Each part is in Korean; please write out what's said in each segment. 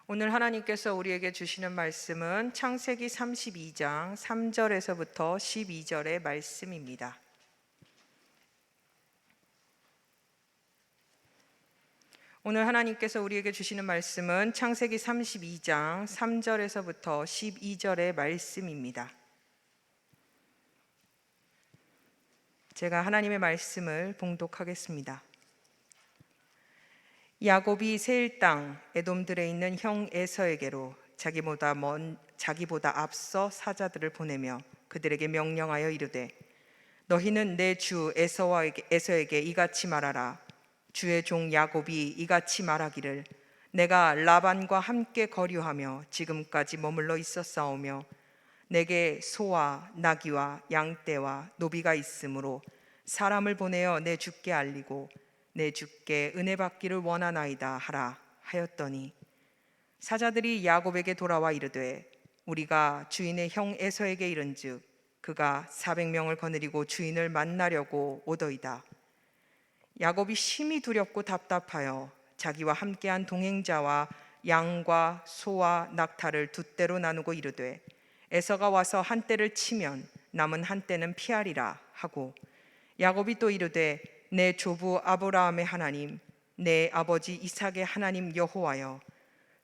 오늘 하나님께서 우리에게 주시는 말씀은 창세기 32장 3절에서부터 12절의 말씀입니다. 오늘 하나님께서 우리에게 주시는 말씀은 창세기 32장 3절에서부터 12절의 말씀입니다. 제가 하나님의 말씀을 봉독하겠습니다. 야곱이 세일 땅 에돔들에 있는 형 에서에게로 자기보다 앞서 사자들을 보내며 그들에게 명령하여 이르되, 너희는 내 주 에서에게 이같이 말하라. 주의 종 야곱이 이같이 말하기를, 내가 라반과 함께 거류하며 지금까지 머물러 있었사오며 내게 소와 나귀와 양떼와 노비가 있으므로 사람을 보내어 내 주께 알리고 내 주께 은혜 받기를 원하나이다 하라 하였더니, 사자들이 야곱에게 돌아와 이르되, 우리가 주인의 형 에서에게 이른즉 그가 400명을 거느리고 주인을 만나려고 오더이다. 야곱이 심히 두렵고 답답하여 자기와 함께한 동행자와 양과 소와 낙타를 두 떼로 나누고 이르되, 에서가 와서 한 떼를 치면 남은 한 떼는 피하리라 하고, 야곱이 또 이르되, 내 조부 아브라함의 하나님, 내 아버지 이삭의 하나님 여호와여,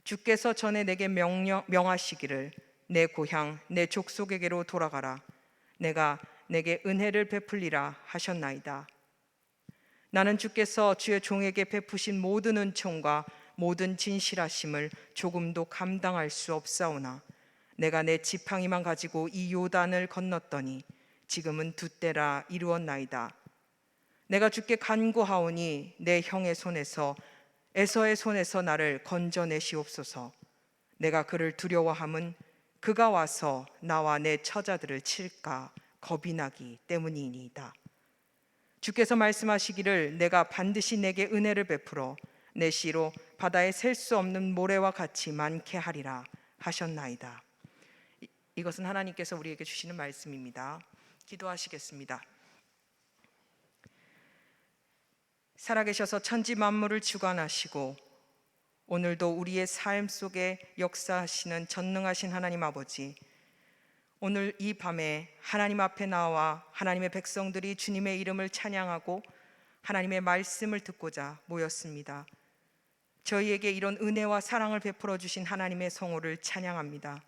주께서 전에 내게 명하시기를 내 고향 내 족속에게로 돌아가라. 내가 내게 은혜를 베풀리라 하셨나이다. 나는 주께서 주의 종에게 베푸신 모든 은총과 모든 진실하심을 조금도 감당할 수 없사오나, 내가 내 지팡이만 가지고 이 요단을 건넜더니 지금은 두 때라 이루었나이다. 내가 주께 간구하오니 내 형의 손에서 에서의 손에서 나를 건져내시옵소서. 내가 그를 두려워함은 그가 와서 나와 내 처자들을 칠까 겁이 나기 때문이니이다. 주께서 말씀하시기를, 내가 반드시 내게 은혜를 베풀어 내 씨로 바다에 셀 수 없는 모래와 같이 많게 하리라 하셨나이다. 이것은 하나님께서 우리에게 주시는 말씀입니다. 기도하시겠습니다. 살아계셔서 천지 만물을 주관하시고 오늘도 우리의 삶 속에 역사하시는 전능하신 하나님 아버지, 오늘 이 밤에 하나님 앞에 나와 하나님의 백성들이 주님의 이름을 찬양하고 하나님의 말씀을 듣고자 모였습니다. 저희에게 이런 은혜와 사랑을 베풀어 주신 하나님의 성호를 찬양합니다.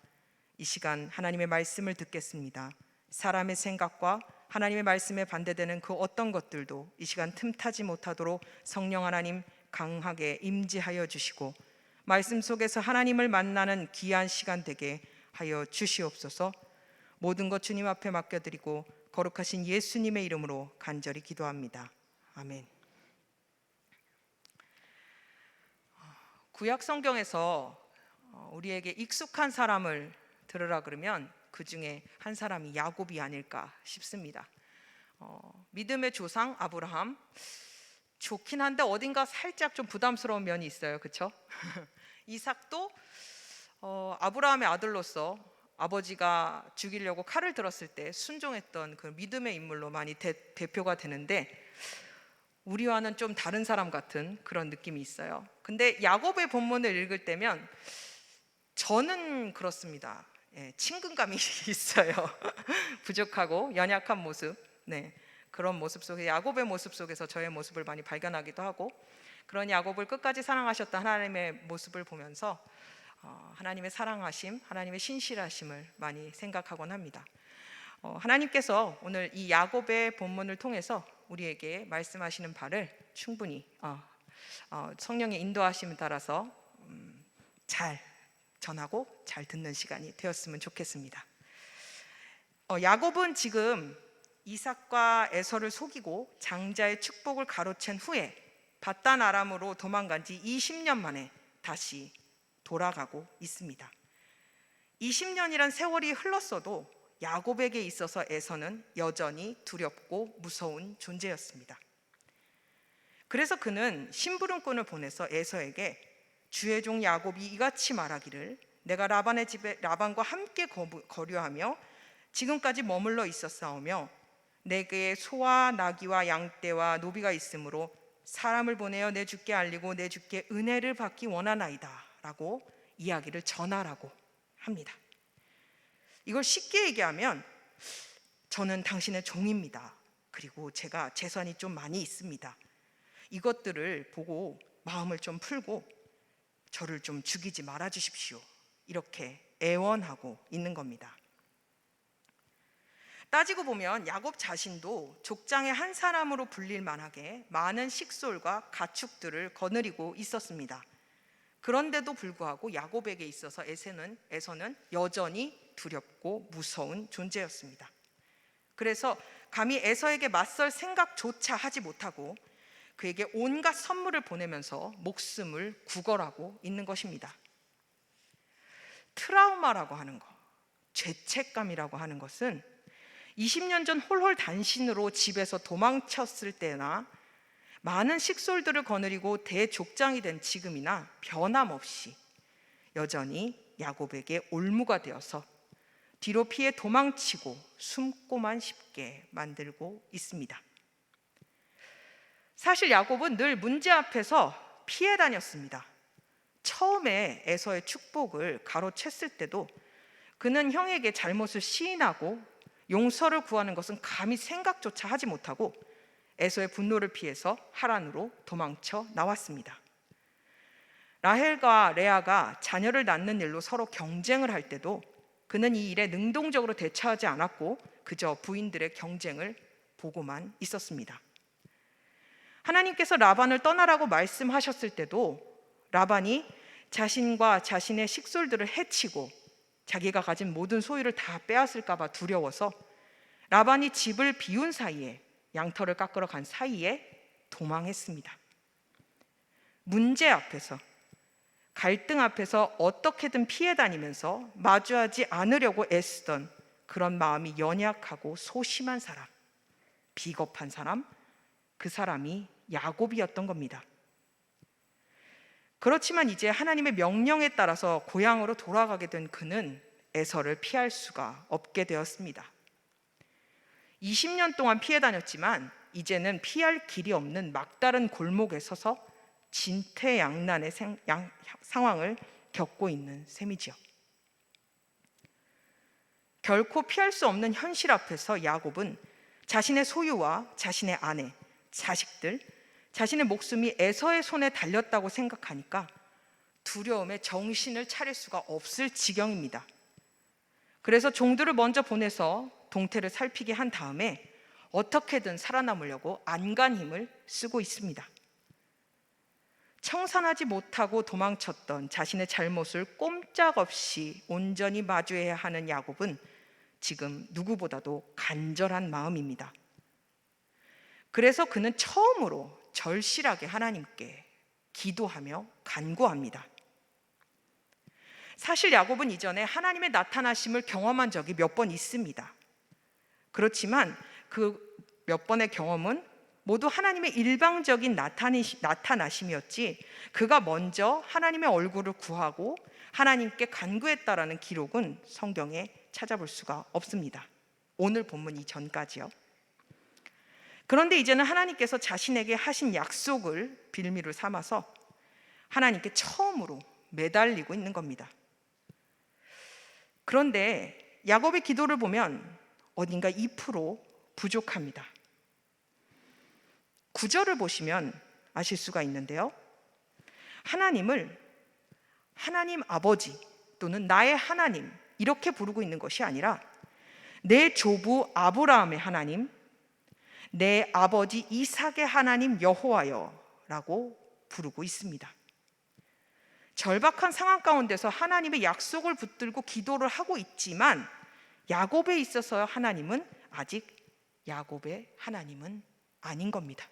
이 시간 하나님의 말씀을 듣겠습니다. 사람의 생각과 하나님의 말씀에 반대되는 그 어떤 것들도 이 시간 틈타지 못하도록 성령 하나님 강하게 임재하여 주시고, 말씀 속에서 하나님을 만나는 귀한 시간 되게 하여 주시옵소서. 모든 것 주님 앞에 맡겨드리고 거룩하신 예수님의 이름으로 간절히 기도합니다. 아멘. 구약 성경에서 우리에게 익숙한 사람을 들으라 그러면 그 중에 한 사람이 야곱이 아닐까 싶습니다. 믿음의 조상 아브라함, 좋긴 한데 어딘가 살짝 좀 부담스러운 면이 있어요, 그렇죠? 이삭도 아브라함의 아들로서 아버지가 죽이려고 칼을 들었을 때 순종했던 그 믿음의 인물로 많이 대표가 되는데, 우리와는 좀 다른 사람 같은 그런 느낌이 있어요. 근데 야곱의 본문을 읽을 때면 저는 그렇습니다. 친근감이 있어요. 부족하고 연약한 모습, 그런 모습 속에, 야곱의 모습 속에서 저의 모습을 많이 발견하기도 하고, 그런 야곱을 끝까지 사랑하셨던 하나님의 모습을 보면서 하나님의 사랑하심, 하나님의 신실하심을 많이 생각하곤 합니다. 하나님께서 오늘 이 야곱의 본문을 통해서 우리에게 말씀하시는 바를 충분히 성령의 인도하심에 따라서 잘 전하고 잘 듣는 시간이 되었으면 좋겠습니다. 야곱은 지금 이삭과 에서를 속이고 장자의 축복을 가로챈 후에 바단 아람으로 도망간 지 20년 만에 다시 돌아가고 있습니다. 20년이란 세월이 흘렀어도 야곱에게 있어서 에서는 여전히 두렵고 무서운 존재였습니다. 그래서 그는 심부름꾼을 보내서 에서에게, 주의 종 야곱이 이같이 말하기를, 내가 라반의 집에 라반과 함께 거류하며 지금까지 머물러 있었사오며 내게 소와 나귀와 양떼와 노비가 있으므로 사람을 보내어 내 주께 알리고 내 주께 은혜를 받기 원하나이다 라고 이야기를 전하라고 합니다. 이걸 쉽게 얘기하면 저는 당신의 종입니다. 그리고 제가 재산이 좀 많이 있습니다. 이것들을 보고 마음을 좀 풀고 저를 좀 죽이지 말아 주십시오. 이렇게 애원하고 있는 겁니다. 따지고 보면 야곱 자신도 족장의 한 사람으로 불릴 만하게 많은 식솔과 가축들을 거느리고 있었습니다. 그런데도 불구하고 야곱에게 있어서 에서는 여전히 두렵고 무서운 존재였습니다. 그래서 감히 에서에게 맞설 생각조차 하지 못하고 그에게 온갖 선물을 보내면서 목숨을 구걸하고 있는 것입니다. 트라우마라고 하는 것, 죄책감이라고 하는 것은 20년 전 홀홀 단신으로 집에서 도망쳤을 때나 많은 식솔들을 거느리고 대족장이 된 지금이나 변함없이 여전히 야곱에게 올무가 되어서 뒤로 피해 도망치고 숨고만 싶게 만들고 있습니다. 사실 야곱은 늘 문제 앞에서 피해 다녔습니다. 처음에 에서의 축복을 가로챘을 때도 그는 형에게 잘못을 시인하고 용서를 구하는 것은 감히 생각조차 하지 못하고 에서의 분노를 피해서 하란으로 도망쳐 나왔습니다. 라헬과 레아가 자녀를 낳는 일로 서로 경쟁을 할 때도 그는 이 일에 능동적으로 대처하지 않았고 그저 부인들의 경쟁을 보고만 있었습니다. 하나님께서 라반을 떠나라고 말씀하셨을 때도 라반이 자신과 자신의 식솔들을 해치고 자기가 가진 모든 소유를 다 빼앗을까 봐 두려워서 라반이 집을 비운 사이에 양털을 깎으러 간 사이에 도망했습니다. 문제 앞에서, 갈등 앞에서 어떻게든 피해 다니면서 마주하지 않으려고 애쓰던 그런 마음이 연약하고 소심한 사람, 비겁한 사람, 그 사람이 야곱이었던 겁니다. 그렇지만 이제 하나님의 명령에 따라서 고향으로 돌아가게 된 그는 에서를 피할 수가 없게 되었습니다. 20년 동안 피해 다녔지만 이제는 피할 길이 없는 막다른 골목에 서서 진퇴양난의 상황을 겪고 있는 셈이지요. 결코 피할 수 없는 현실 앞에서 야곱은 자신의 소유와 자신의 아내, 자식들, 자신의 목숨이 에서의 손에 달렸다고 생각하니까 두려움에 정신을 차릴 수가 없을 지경입니다. 그래서 종들을 먼저 보내서 동태를 살피게 한 다음에 어떻게든 살아남으려고 안간힘을 쓰고 있습니다. 청산하지 못하고 도망쳤던 자신의 잘못을 꼼짝없이 온전히 마주해야 하는 야곱은 지금 누구보다도 간절한 마음입니다. 그래서 그는 처음으로 절실하게 하나님께 기도하며 간구합니다. 사실 야곱은 이전에 하나님의 나타나심을 경험한 적이 몇 번 있습니다. 그렇지만 그 몇 번의 경험은 모두 하나님의 일방적인 나타나심이었지 그가 먼저 하나님의 얼굴을 구하고 하나님께 간구했다라는 기록은 성경에 찾아볼 수가 없습니다. 오늘 본문 이전까지요. 그런데 이제는 하나님께서 자신에게 하신 약속을 빌미로 삼아서 하나님께 처음으로 매달리고 있는 겁니다. 그런데 야곱의 기도를 보면 어딘가 2% 부족합니다. 9절을 보시면 아실 수가 있는데요. 하나님을 하나님 아버지 또는 나의 하나님 이렇게 부르고 있는 것이 아니라 내 조부 아브라함의 하나님, 내 아버지 이삭의 하나님 여호와여 라고 부르고 있습니다. 절박한 상황 가운데서 하나님의 약속을 붙들고 기도를 하고 있지만 야곱에 있어서 하나님은 아직 야곱의 하나님은 아닌 겁니다.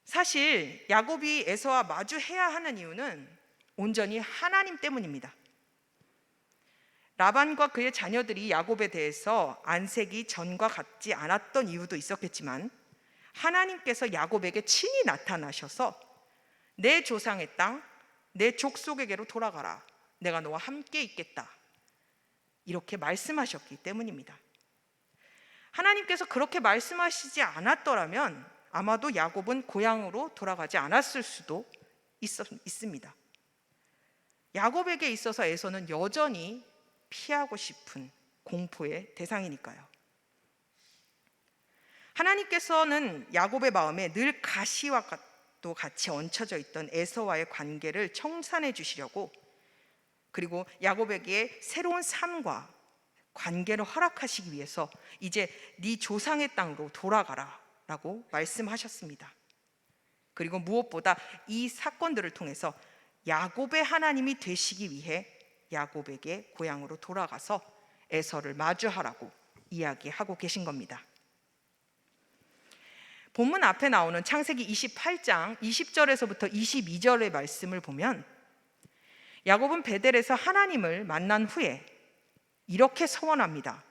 사실 야곱이 에서와 마주해야 하는 이유는 온전히 하나님 때문입니다. 라반과 그의 자녀들이 야곱에 대해서 안색이 전과 같지 않았던 이유도 있었겠지만 하나님께서 야곱에게 친히 나타나셔서 내 조상의 땅, 내 족속에게로 돌아가라. 내가 너와 함께 있겠다. 이렇게 말씀하셨기 때문입니다. 하나님께서 그렇게 말씀하시지 않았더라면 아마도 야곱은 고향으로 돌아가지 않았을 수도 있습니다. 야곱에게 있어서 에서는 여전히 피하고 싶은 공포의 대상이니까요. 하나님께서는 야곱의 마음에 늘 가시와 또 같이 얹혀져 있던 에서와의 관계를 청산해 주시려고, 그리고 야곱에게 새로운 삶과 관계를 허락하시기 위해서 이제 네 조상의 땅으로 돌아가라 라고 말씀하셨습니다. 그리고 무엇보다 이 사건들을 통해서 야곱의 하나님이 되시기 위해 야곱에게 고향으로 돌아가서 에서를 마주하라고 이야기하고 계신 겁니다. 본문 앞에 나오는 창세기 28장 20절에서부터 22절의 말씀을 보면 야곱은 베델에서 하나님을 만난 후에 이렇게 서원합니다.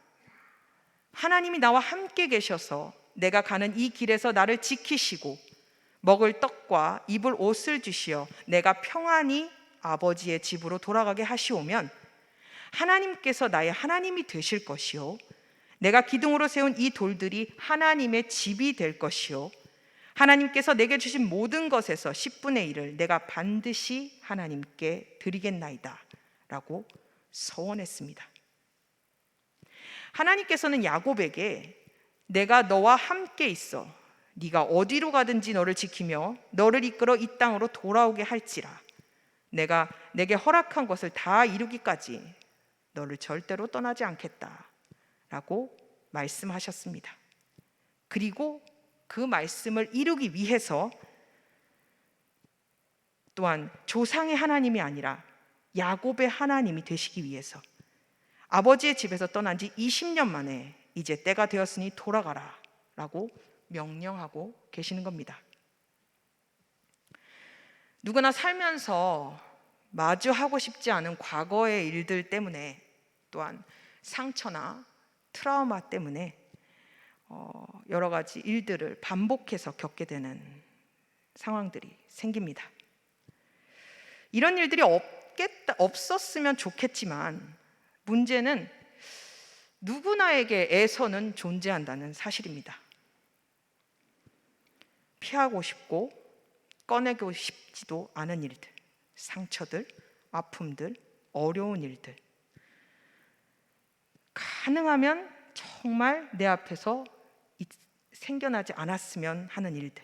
하나님이 나와 함께 계셔서 내가 가는 이 길에서 나를 지키시고 먹을 떡과 입을 옷을 주시어 내가 평안히 아버지의 집으로 돌아가게 하시오면 하나님께서 나의 하나님이 되실 것이요 내가 기둥으로 세운 이 돌들이 하나님의 집이 될 것이요 하나님께서 내게 주신 모든 것에서 10분의 1을 내가 반드시 하나님께 드리겠나이다 라고 서원했습니다. 하나님께서는 야곱에게 내가 너와 함께 있어 네가 어디로 가든지 너를 지키며 너를 이끌어 이 땅으로 돌아오게 할지라 내가 내게 허락한 것을 다 이루기까지 너를 절대로 떠나지 않겠다 라고 말씀하셨습니다. 그리고 그 말씀을 이루기 위해서 또한 조상의 하나님이 아니라 야곱의 하나님이 되시기 위해서 아버지의 집에서 떠난 지 20년 만에 이제 때가 되었으니 돌아가라 라고 명령하고 계시는 겁니다. 누구나 살면서 마주하고 싶지 않은 과거의 일들 때문에 또한 상처나 트라우마 때문에 여러 가지 일들을 반복해서 겪게 되는 상황들이 생깁니다. 이런 일들이 없었으면 좋겠지만 문제는 누구나에게 에서는 존재한다는 사실입니다. 피하고 싶고 꺼내고 싶지도 않은 일들, 상처들, 아픔들, 어려운 일들, 가능하면 정말 내 앞에서 생겨나지 않았으면 하는 일들,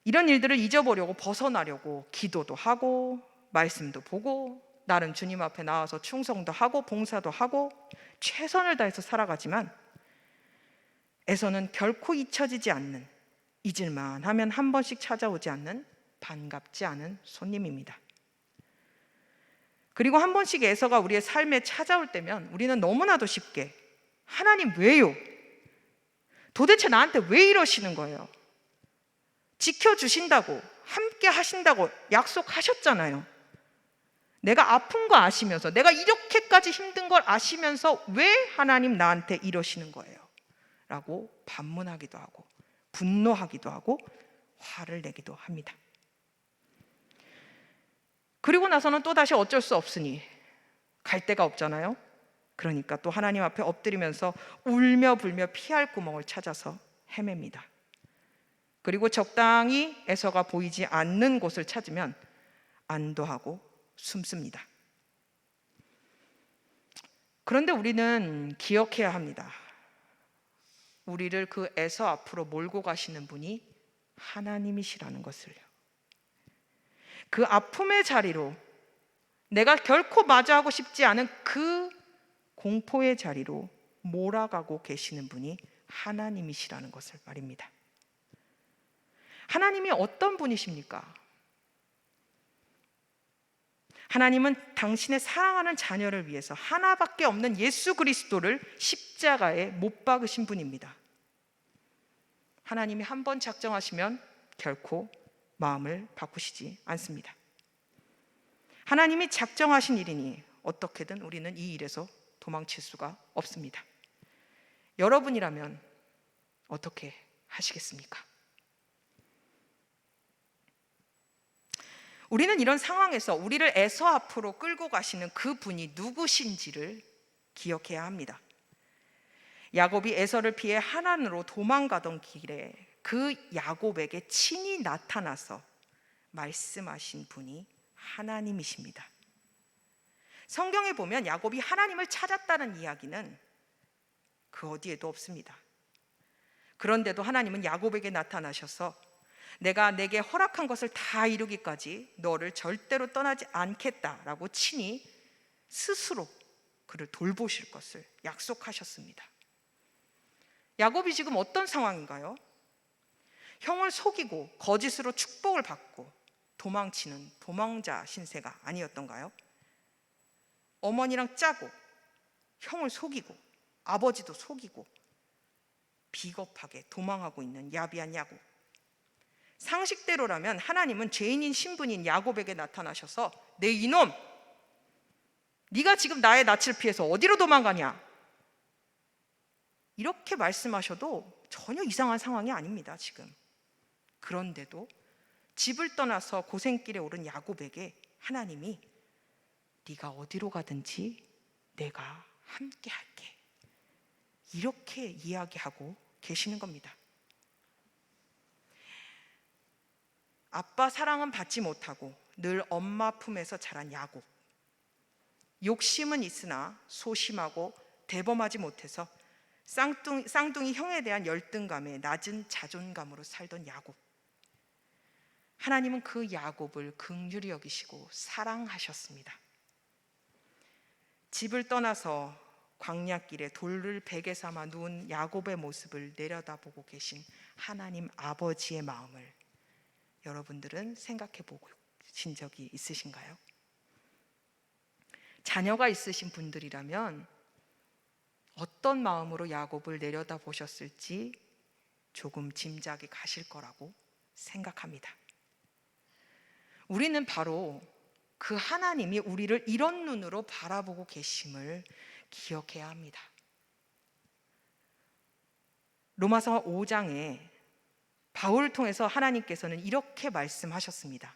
이런 일들을 잊어보려고 벗어나려고 기도도 하고 말씀도 보고 나름 주님 앞에 나와서 충성도 하고 봉사도 하고 최선을 다해서 살아가지만 에서는 결코 잊혀지지 않는, 잊을만 하면 한 번씩 찾아오지 않는 반갑지 않은 손님입니다. 그리고 한 번씩 에서가 우리의 삶에 찾아올 때면 우리는 너무나도 쉽게 하나님 왜요? 도대체 나한테 왜 이러시는 거예요? 지켜주신다고 함께 하신다고 약속하셨잖아요. 내가 아픈 거 아시면서 내가 이렇게까지 힘든 걸 아시면서 왜 하나님 나한테 이러시는 거예요? 라고 반문하기도 하고 분노하기도 하고 화를 내기도 합니다. 그리고 나서는 또다시 어쩔 수 없으니 갈 데가 없잖아요. 그러니까 또 하나님 앞에 엎드리면서 울며 불며 피할 구멍을 찾아서 헤맵니다. 그리고 적당히 에서가 보이지 않는 곳을 찾으면 안도하고 숨습니다. 그런데 우리는 기억해야 합니다. 우리를 그 에서 앞으로 몰고 가시는 분이 하나님이시라는 것을요. 그 아픔의 자리로, 내가 결코 마주하고 싶지 않은 그 공포의 자리로 몰아가고 계시는 분이 하나님이시라는 것을 말입니다. 하나님이 어떤 분이십니까? 하나님은 당신의 사랑하는 자녀를 위해서 하나밖에 없는 예수 그리스도를 십자가에 못 박으신 분입니다. 하나님이 한 번 작정하시면 결코 마음을 바꾸시지 않습니다. 하나님이 작정하신 일이니 어떻게든 우리는 이 일에서 도망칠 수가 없습니다. 여러분이라면 어떻게 하시겠습니까? 우리는 이런 상황에서 우리를 에서 앞으로 끌고 가시는 그 분이 누구신지를 기억해야 합니다. 야곱이 에서를 피해 하란으로 도망가던 길에 그 야곱에게 친히 나타나서 말씀하신 분이 하나님이십니다. 성경에 보면 야곱이 하나님을 찾았다는 이야기는 그 어디에도 없습니다. 그런데도 하나님은 야곱에게 나타나셔서 내가 내게 허락한 것을 다 이루기까지 너를 절대로 떠나지 않겠다라고 친히 스스로 그를 돌보실 것을 약속하셨습니다. 야곱이 지금 어떤 상황인가요? 형을 속이고 거짓으로 축복을 받고 도망치는 도망자 신세가 아니었던가요? 어머니랑 짜고 형을 속이고 아버지도 속이고 비겁하게 도망하고 있는 야비한 야곱. 상식대로라면 하나님은 죄인인 신분인 야곱에게 나타나셔서 내 이놈, 네가 지금 나의 낯을 피해서 어디로 도망가냐, 이렇게 말씀하셔도 전혀 이상한 상황이 아닙니다 지금. 그런데도 집을 떠나서 고생길에 오른 야곱에게 하나님이 네가 어디로 가든지 내가 함께 할게, 이렇게 이야기하고 계시는 겁니다. 아빠 사랑은 받지 못하고 늘 엄마 품에서 자란 야곱. 욕심은 있으나 소심하고 대범하지 못해서 쌍둥이 형에 대한 열등감에 낮은 자존감으로 살던 야곱. 하나님은 그 야곱을 긍휼히 여기시고 사랑하셨습니다. 집을 떠나서 광야길에 돌을 베개 삼아 누운 야곱의 모습을 내려다보고 계신 하나님 아버지의 마음을 여러분들은 생각해 보신 적이 있으신가요? 자녀가 있으신 분들이라면 어떤 마음으로 야곱을 내려다보셨을지 조금 짐작이 가실 거라고 생각합니다. 우리는 바로 그 하나님이 우리를 이런 눈으로 바라보고 계심을 기억해야 합니다. 로마서 5장에 바울을 통해서 하나님께서는 이렇게 말씀하셨습니다.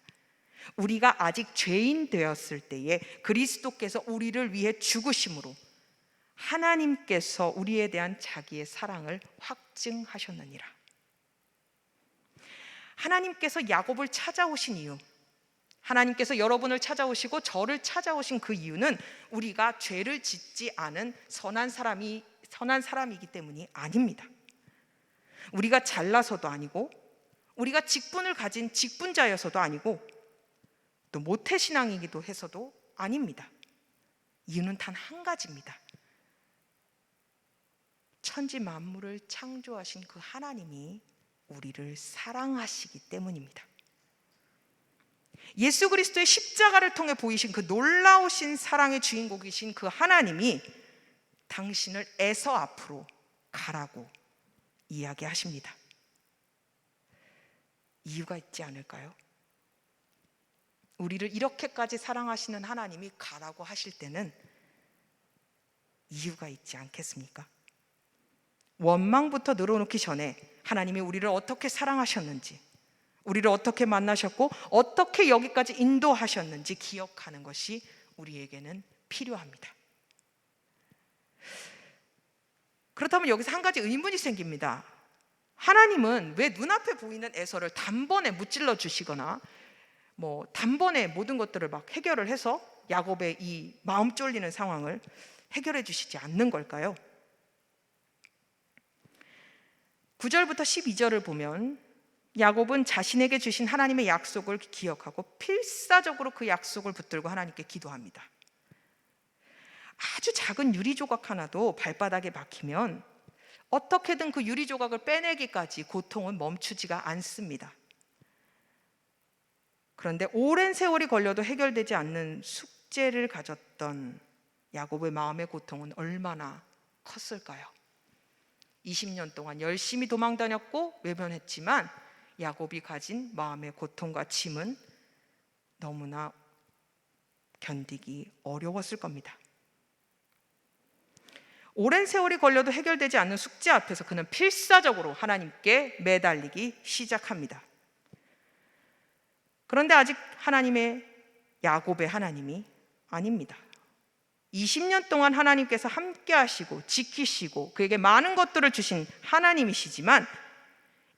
우리가 아직 죄인 되었을 때에 그리스도께서 우리를 위해 죽으심으로 하나님께서 우리에 대한 자기의 사랑을 확증하셨느니라. 하나님께서 야곱을 찾아오신 이유, 하나님께서 여러분을 찾아오시고 저를 찾아오신 그 이유는 우리가 죄를 짓지 않은 선한 사람이기 때문이 아닙니다. 우리가 잘나서도 아니고 우리가 직분을 가진 직분자여서도 아니고 또 모태신앙이기도 해서도 아닙니다. 이유는 단 한 가지입니다. 천지 만물을 창조하신 그 하나님이 우리를 사랑하시기 때문입니다. 예수 그리스도의 십자가를 통해 보이신 그 놀라우신 사랑의 주인공이신 그 하나님이 당신을 에서 앞으로 가라고 이야기하십니다. 이유가 있지 않을까요? 우리를 이렇게까지 사랑하시는 하나님이 가라고 하실 때는 이유가 있지 않겠습니까? 원망부터 늘어놓기 전에 하나님이 우리를 어떻게 사랑하셨는지, 우리를 어떻게 만나셨고 어떻게 여기까지 인도하셨는지 기억하는 것이 우리에게는 필요합니다. 그렇다면 여기서 한 가지 의문이 생깁니다. 하나님은 왜 눈앞에 보이는 에서를 단번에 무찔러 주시거나 단번에 모든 것들을 막 해결을 해서 야곱의 이 마음 쫄리는 상황을 해결해 주시지 않는 걸까요? 9절부터 12절을 보면 야곱은 자신에게 주신 하나님의 약속을 기억하고 필사적으로 그 약속을 붙들고 하나님께 기도합니다. 아주 작은 유리 조각 하나도 발바닥에 박히면 어떻게든 그 유리 조각을 빼내기까지 고통은 멈추지가 않습니다. 그런데 오랜 세월이 걸려도 해결되지 않는 숙제를 가졌던 야곱의 마음의 고통은 얼마나 컸을까요? 20년 동안 열심히 도망다녔고 외면했지만 야곱이 가진 마음의 고통과 짐은 너무나 견디기 어려웠을 겁니다. 오랜 세월이 걸려도 해결되지 않는 숙제 앞에서 그는 필사적으로 하나님께 매달리기 시작합니다. 그런데 아직 하나님의 야곱의 하나님이 아닙니다. 20년 동안 하나님께서 함께 하시고 지키시고 그에게 많은 것들을 주신 하나님이시지만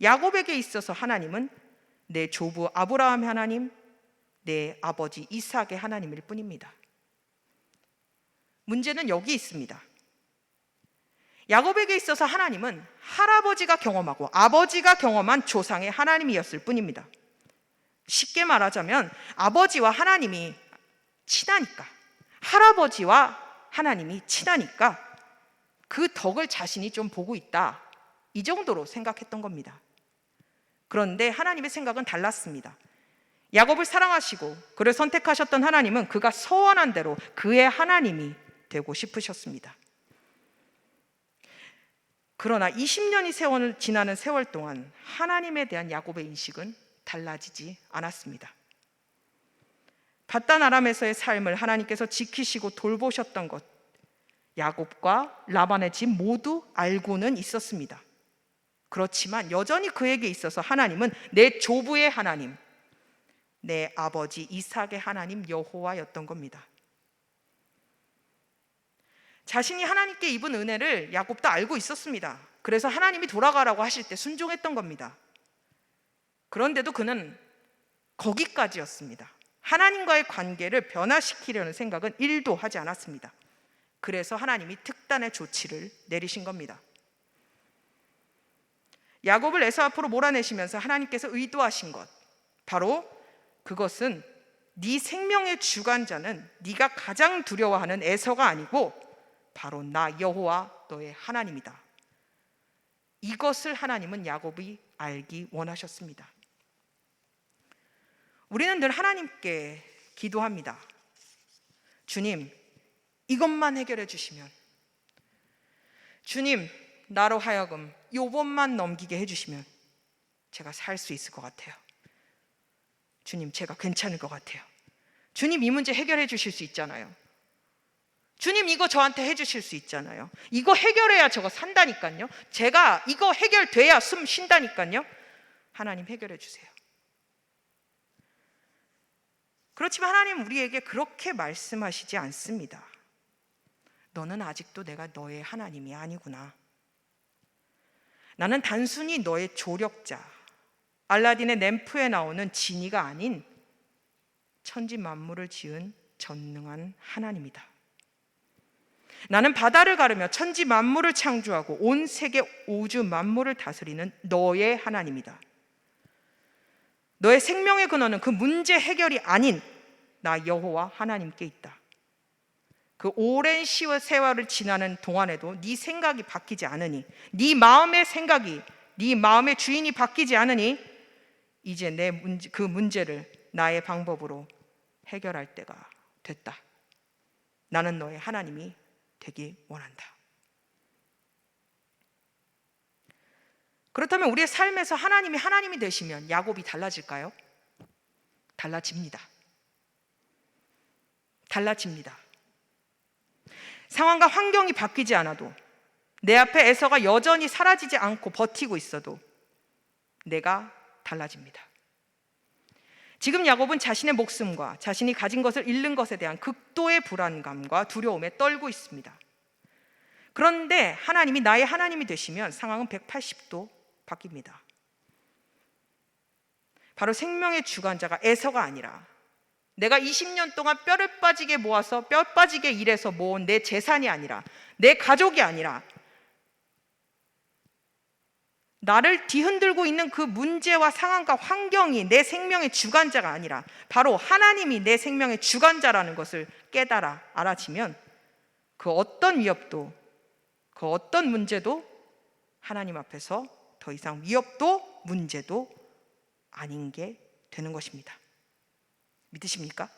야곱에게 있어서 하나님은 내 조부 아브라함의 하나님, 내 아버지 이삭의 하나님일 뿐입니다. 문제는 여기 있습니다. 야곱에게 있어서 하나님은 할아버지가 경험하고 아버지가 경험한 조상의 하나님이었을 뿐입니다. 쉽게 말하자면 아버지와 하나님이 친하니까, 할아버지와 하나님이 친하니까 그 덕을 자신이 좀 보고 있다, 이 정도로 생각했던 겁니다. 그런데 하나님의 생각은 달랐습니다. 야곱을 사랑하시고 그를 선택하셨던 하나님은 그가 소원한 대로 그의 하나님이 되고 싶으셨습니다. 그러나 20년이 지나는 세월 동안 하나님에 대한 야곱의 인식은 달라지지 않았습니다. 밧단 아람에서의 삶을 하나님께서 지키시고 돌보셨던 것, 야곱과 라반의 집 모두 알고는 있었습니다. 그렇지만 여전히 그에게 있어서 하나님은 내 조부의 하나님, 내 아버지 이삭의 하나님 여호와였던 겁니다. 자신이 하나님께 입은 은혜를 야곱도 알고 있었습니다. 그래서 하나님이 돌아가라고 하실 때 순종했던 겁니다. 그런데도 그는 거기까지였습니다. 하나님과의 관계를 변화시키려는 생각은 1도 하지 않았습니다. 그래서 하나님이 특단의 조치를 내리신 겁니다. 야곱을 에서 앞으로 몰아내시면서 하나님께서 의도하신 것, 바로 그것은 네 생명의 주관자는 네가 가장 두려워하는 에서가 아니고 바로 나 여호와 너의 하나님이다. 이것을 하나님은 야곱이 알기 원하셨습니다. 우리는 늘 하나님께 기도합니다. 주님, 이것만 해결해 주시면, 주님, 나로 하여금 요번만 넘기게 해주시면 제가 살 수 있을 것 같아요. 주님, 제가 괜찮을 것 같아요. 주님, 이 문제 해결해 주실 수 있잖아요. 주님, 이거 저한테 해주실 수 있잖아요. 이거 해결해야 저거 산다니까요. 제가 이거 해결돼야 숨 쉰다니까요. 하나님 해결해 주세요. 그렇지만 하나님 우리에게 그렇게 말씀하시지 않습니다. 너는 아직도 내가 너의 하나님이 아니구나. 나는 단순히 너의 조력자, 알라딘의 램프에 나오는 지니가 아닌 천지 만물을 지은 전능한 하나님이다. 나는 바다를 가르며 천지 만물을 창조하고 온 세계 우주 만물을 다스리는 너의 하나님이다. 너의 생명의 근원은 그 문제 해결이 아닌 나 여호와 하나님께 있다. 그 오랜 세월을 지나는 동안에도 네 생각이 바뀌지 않으니, 네 마음의 생각이, 네 마음의 주인이 바뀌지 않으니 이제 그 문제를 나의 방법으로 해결할 때가 됐다. 나는 너의 하나님이 되기 원한다. 그렇다면 우리의 삶에서 하나님이 되시면 야곱이 달라질까요? 달라집니다. 달라집니다. 상황과 환경이 바뀌지 않아도, 내 앞에 에서가 여전히 사라지지 않고 버티고 있어도 내가 달라집니다. 지금 야곱은 자신의 목숨과 자신이 가진 것을 잃는 것에 대한 극도의 불안감과 두려움에 떨고 있습니다. 그런데 하나님이 나의 하나님이 되시면 상황은 180도 바뀝니다. 바로 생명의 주관자가 에서가 아니라 내가 20년 동안 뼈를 빠지게 모아서 뼈 빠지게 일해서 모은 내 재산이 아니라, 내 가족이 아니라, 나를 뒤흔들고 있는 그 문제와 상황과 환경이 내 생명의 주관자가 아니라 바로 하나님이 내 생명의 주관자라는 것을 깨달아 알아지면 그 어떤 위협도, 그 어떤 문제도 하나님 앞에서 더 이상 위협도 문제도 아닌 게 되는 것입니다. 믿으십니까?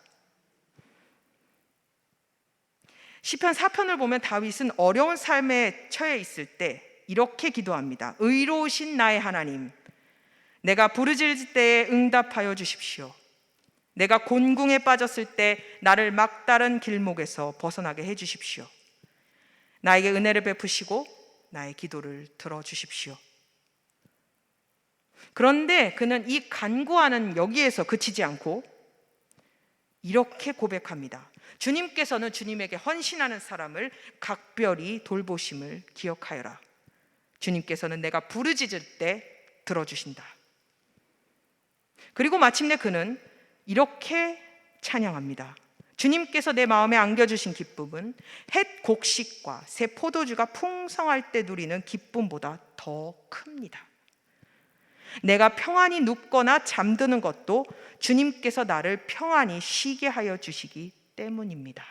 시편 4편을 보면 다윗은 어려운 삶에 처해 있을 때 이렇게 기도합니다. 의로우신 나의 하나님, 내가 부르짖을 때에 응답하여 주십시오. 내가 곤궁에 빠졌을 때 나를 막다른 길목에서 벗어나게 해 주십시오. 나에게 은혜를 베푸시고 나의 기도를 들어주십시오. 그런데 그는 이 간구하는 여기에서 그치지 않고 이렇게 고백합니다. 주님께서는 주님에게 헌신하는 사람을 각별히 돌보심을 기억하여라. 주님께서는 내가 부르짖을 때 들어주신다. 그리고 마침내 그는 이렇게 찬양합니다. 주님께서 내 마음에 안겨주신 기쁨은 햇 곡식과 새 포도주가 풍성할 때 누리는 기쁨보다 더 큽니다. 내가 평안히 눕거나 잠드는 것도 주님께서 나를 평안히 쉬게 하여 주시기 때문입니다.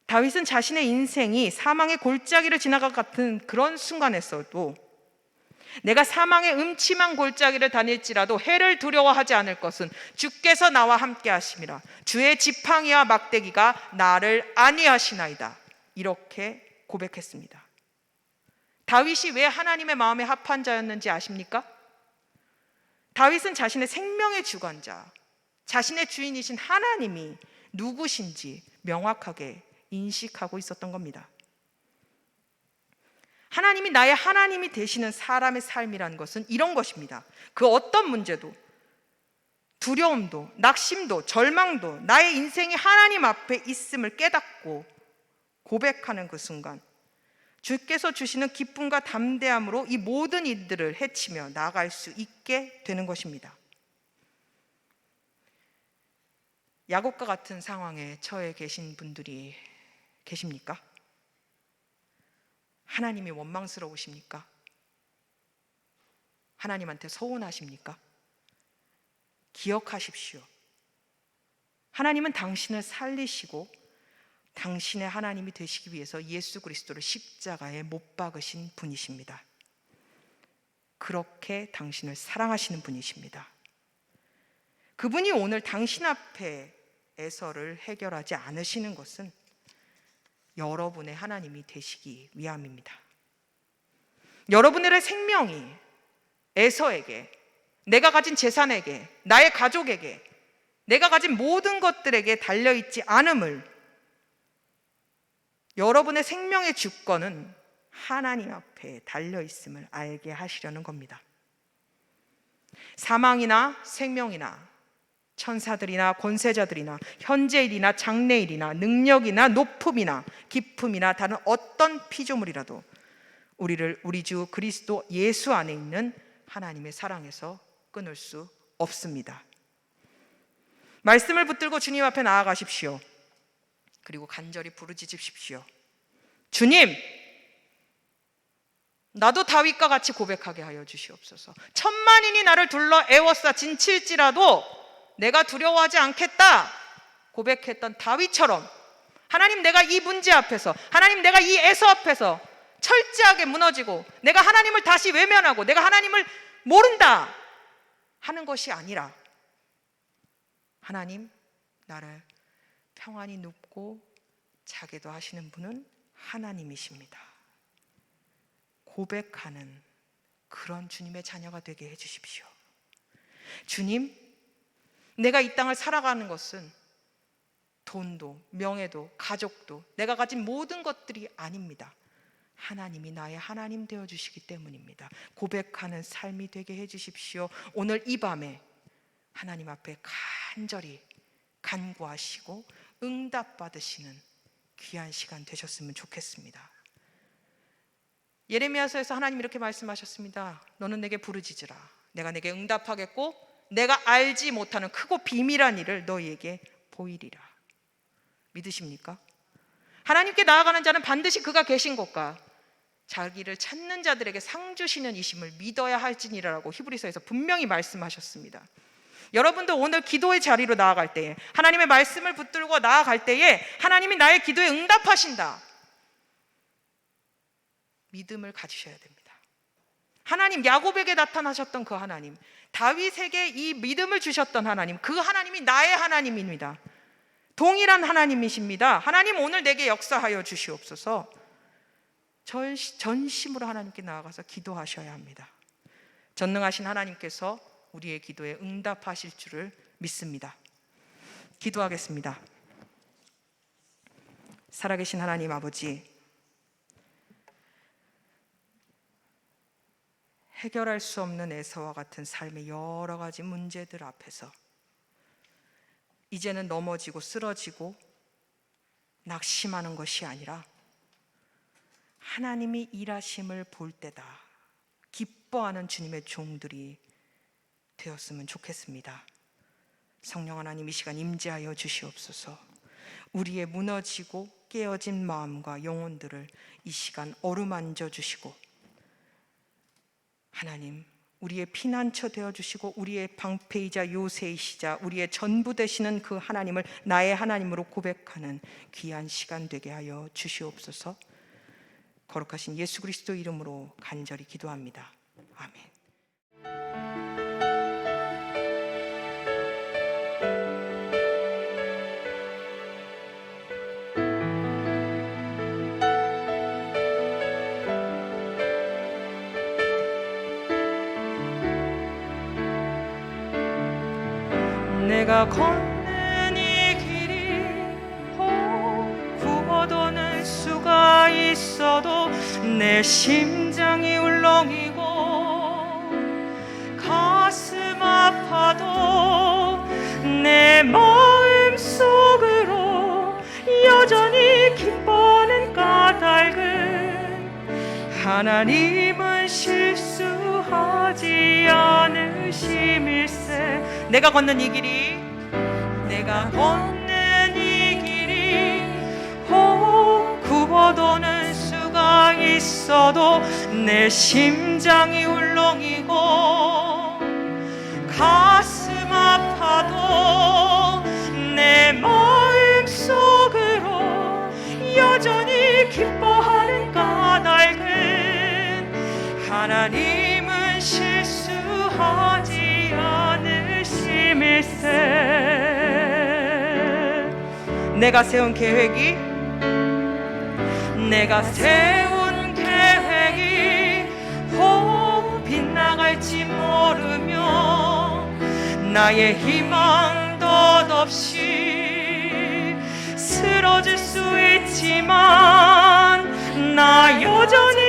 다윗은 자신의 인생이 사망의 골짜기를 지나가 같은 그런 순간에서도 내가 사망의 음침한 골짜기를 다닐지라도 해를 두려워하지 않을 것은 주께서 나와 함께 하심이라. 주의 지팡이와 막대기가 나를 안위하시나이다. 이렇게 고백했습니다. 다윗이 왜 하나님의 마음에 합한 자였는지 아십니까? 다윗은 자신의 생명의 주관자, 자신의 주인이신 하나님이 누구신지 명확하게 인식하고 있었던 겁니다. 하나님이 나의 하나님이 되시는 사람의 삶이라는 것은 이런 것입니다. 그 어떤 문제도, 두려움도, 낙심도, 절망도 나의 인생이 하나님 앞에 있음을 깨닫고 고백하는 그 순간 주께서 주시는 기쁨과 담대함으로 이 모든 일들을 헤치며 나아갈 수 있게 되는 것입니다. 야곱과 같은 상황에 처해 계신 분들이 계십니까? 하나님이 원망스러우십니까? 하나님한테 서운하십니까? 기억하십시오. 하나님은 당신을 살리시고 당신의 하나님이 되시기 위해서 예수 그리스도를 십자가에 못 박으신 분이십니다. 그렇게 당신을 사랑하시는 분이십니다. 그분이 오늘 당신 앞에 에서를 해결하지 않으시는 것은 여러분의 하나님이 되시기 위함입니다. 여러분의 생명이 에서에게, 내가 가진 재산에게, 나의 가족에게, 내가 가진 모든 것들에게 달려있지 않음을, 여러분의 생명의 주권은 하나님 앞에 달려있음을 알게 하시려는 겁니다. 사망이나 생명이나 천사들이나 권세자들이나 현재일이나 장래일이나 능력이나 높음이나 기품이나 다른 어떤 피조물이라도 우리를 우리 주 그리스도 예수 안에 있는 하나님의 사랑에서 끊을 수 없습니다. 말씀을 붙들고 주님 앞에 나아가십시오. 그리고 간절히 부르짖으십시오. 주님, 나도 다윗과 같이 고백하게 하여 주시옵소서. 천만인이 나를 둘러 애워싸 진칠지라도 내가 두려워하지 않겠다 고백했던 다윗처럼 하나님, 내가 이 문제 앞에서, 하나님, 내가 이 에서 앞에서 철저하게 무너지고 내가 하나님을 다시 외면하고 내가 하나님을 모른다 하는 것이 아니라, 하나님, 나를 평안히 눕고 자게도 하시는 분은 하나님이십니다. 고백하는 그런 주님의 자녀가 되게 해주십시오. 주님, 내가 이 땅을 살아가는 것은 돈도, 명예도, 가족도, 내가 가진 모든 것들이 아닙니다. 하나님이 나의 하나님 되어주시기 때문입니다. 고백하는 삶이 되게 해주십시오. 오늘 이 밤에 하나님 앞에 간절히 간구하시고 응답받으시는 귀한 시간 되셨으면 좋겠습니다. 예레미야서에서 하나님 이렇게 말씀하셨습니다. 너는 내게 부르짖으라. 내가 내게 응답하겠고 내가 알지 못하는 크고 비밀한 일을 너희에게 보이리라. 믿으십니까? 하나님께 나아가는 자는 반드시 그가 계신 곳과 자기를 찾는 자들에게 상 주시는 이심을 믿어야 할지니라라고 히브리서에서 분명히 말씀하셨습니다. 여러분도 오늘 기도의 자리로 나아갈 때에, 하나님의 말씀을 붙들고 나아갈 때에 하나님이 나의 기도에 응답하신다, 믿음을 가지셔야 됩니다. 하나님, 야곱에게 나타나셨던 그 하나님, 다윗에게 이 믿음을 주셨던 하나님, 그 하나님이 나의 하나님입니다. 동일한 하나님이십니다. 하나님, 오늘 내게 역사하여 주시옵소서. 전심으로 하나님께 나아가서 기도하셔야 합니다. 전능하신 하나님께서 우리의 기도에 응답하실 줄을 믿습니다. 기도하겠습니다. 살아계신 하나님 아버지, 해결할 수 없는 에서와 같은 삶의 여러 가지 문제들 앞에서 이제는 넘어지고 쓰러지고 낙심하는 것이 아니라 하나님이 일하심을 볼 때다 기뻐하는 주님의 종들이 되었으면 좋겠습니다. 성령 하나님, 이 시간 임재하여 주시옵소서. 우리의 무너지고 깨어진 마음과 영혼들을 이 시간 어루만져 주시고, 하나님, 우리의 피난처 되어 주시고 우리의 방패이자 요새이시자 우리의 전부 되시는 그 하나님을 나의 하나님으로 고백하는 귀한 시간 되게 하여 주시옵소서. 거룩하신 예수 그리스도 이름으로 간절히 기도합니다. 아멘. 내가 걷는 이 길이 굽어도는 수가 있어도 내 심장이 울렁이고 가슴 아파도 내 마음 속으로 여전히 기뻐하는 까닭은 하나님은 실수하지 않으심일세. 내가 걷는 이 길이 굽어도는 수가 있어도 내 심장이 울렁이고 가슴 아파도 내 마음 속으로 여전히 기뻐하는 까닭은 하나님은 실수하지 않으심일세. 내가 세운 계획이 빗나갈지 모르며 나의 희망 덧없이 쓰러질 수 있지만 나 여전히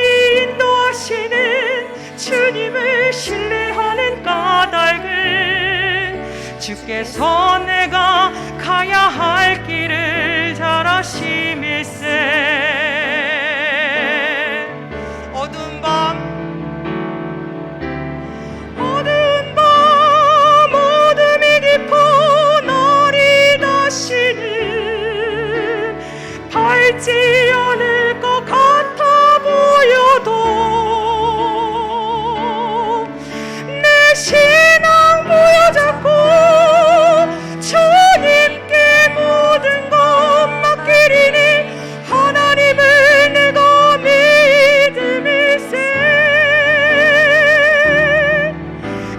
인도하시는 주님을 신뢰하는 까닭은 주께서 내가 가야 할 길을 잘 아심일세. 어두운 밤 어둠이 깊어 날이 다시는 밝지 않을 것 같아 보여도 내 신앙 부여잡고 주님께 모든 것 맡기리니 하나님을 내가 믿음일세.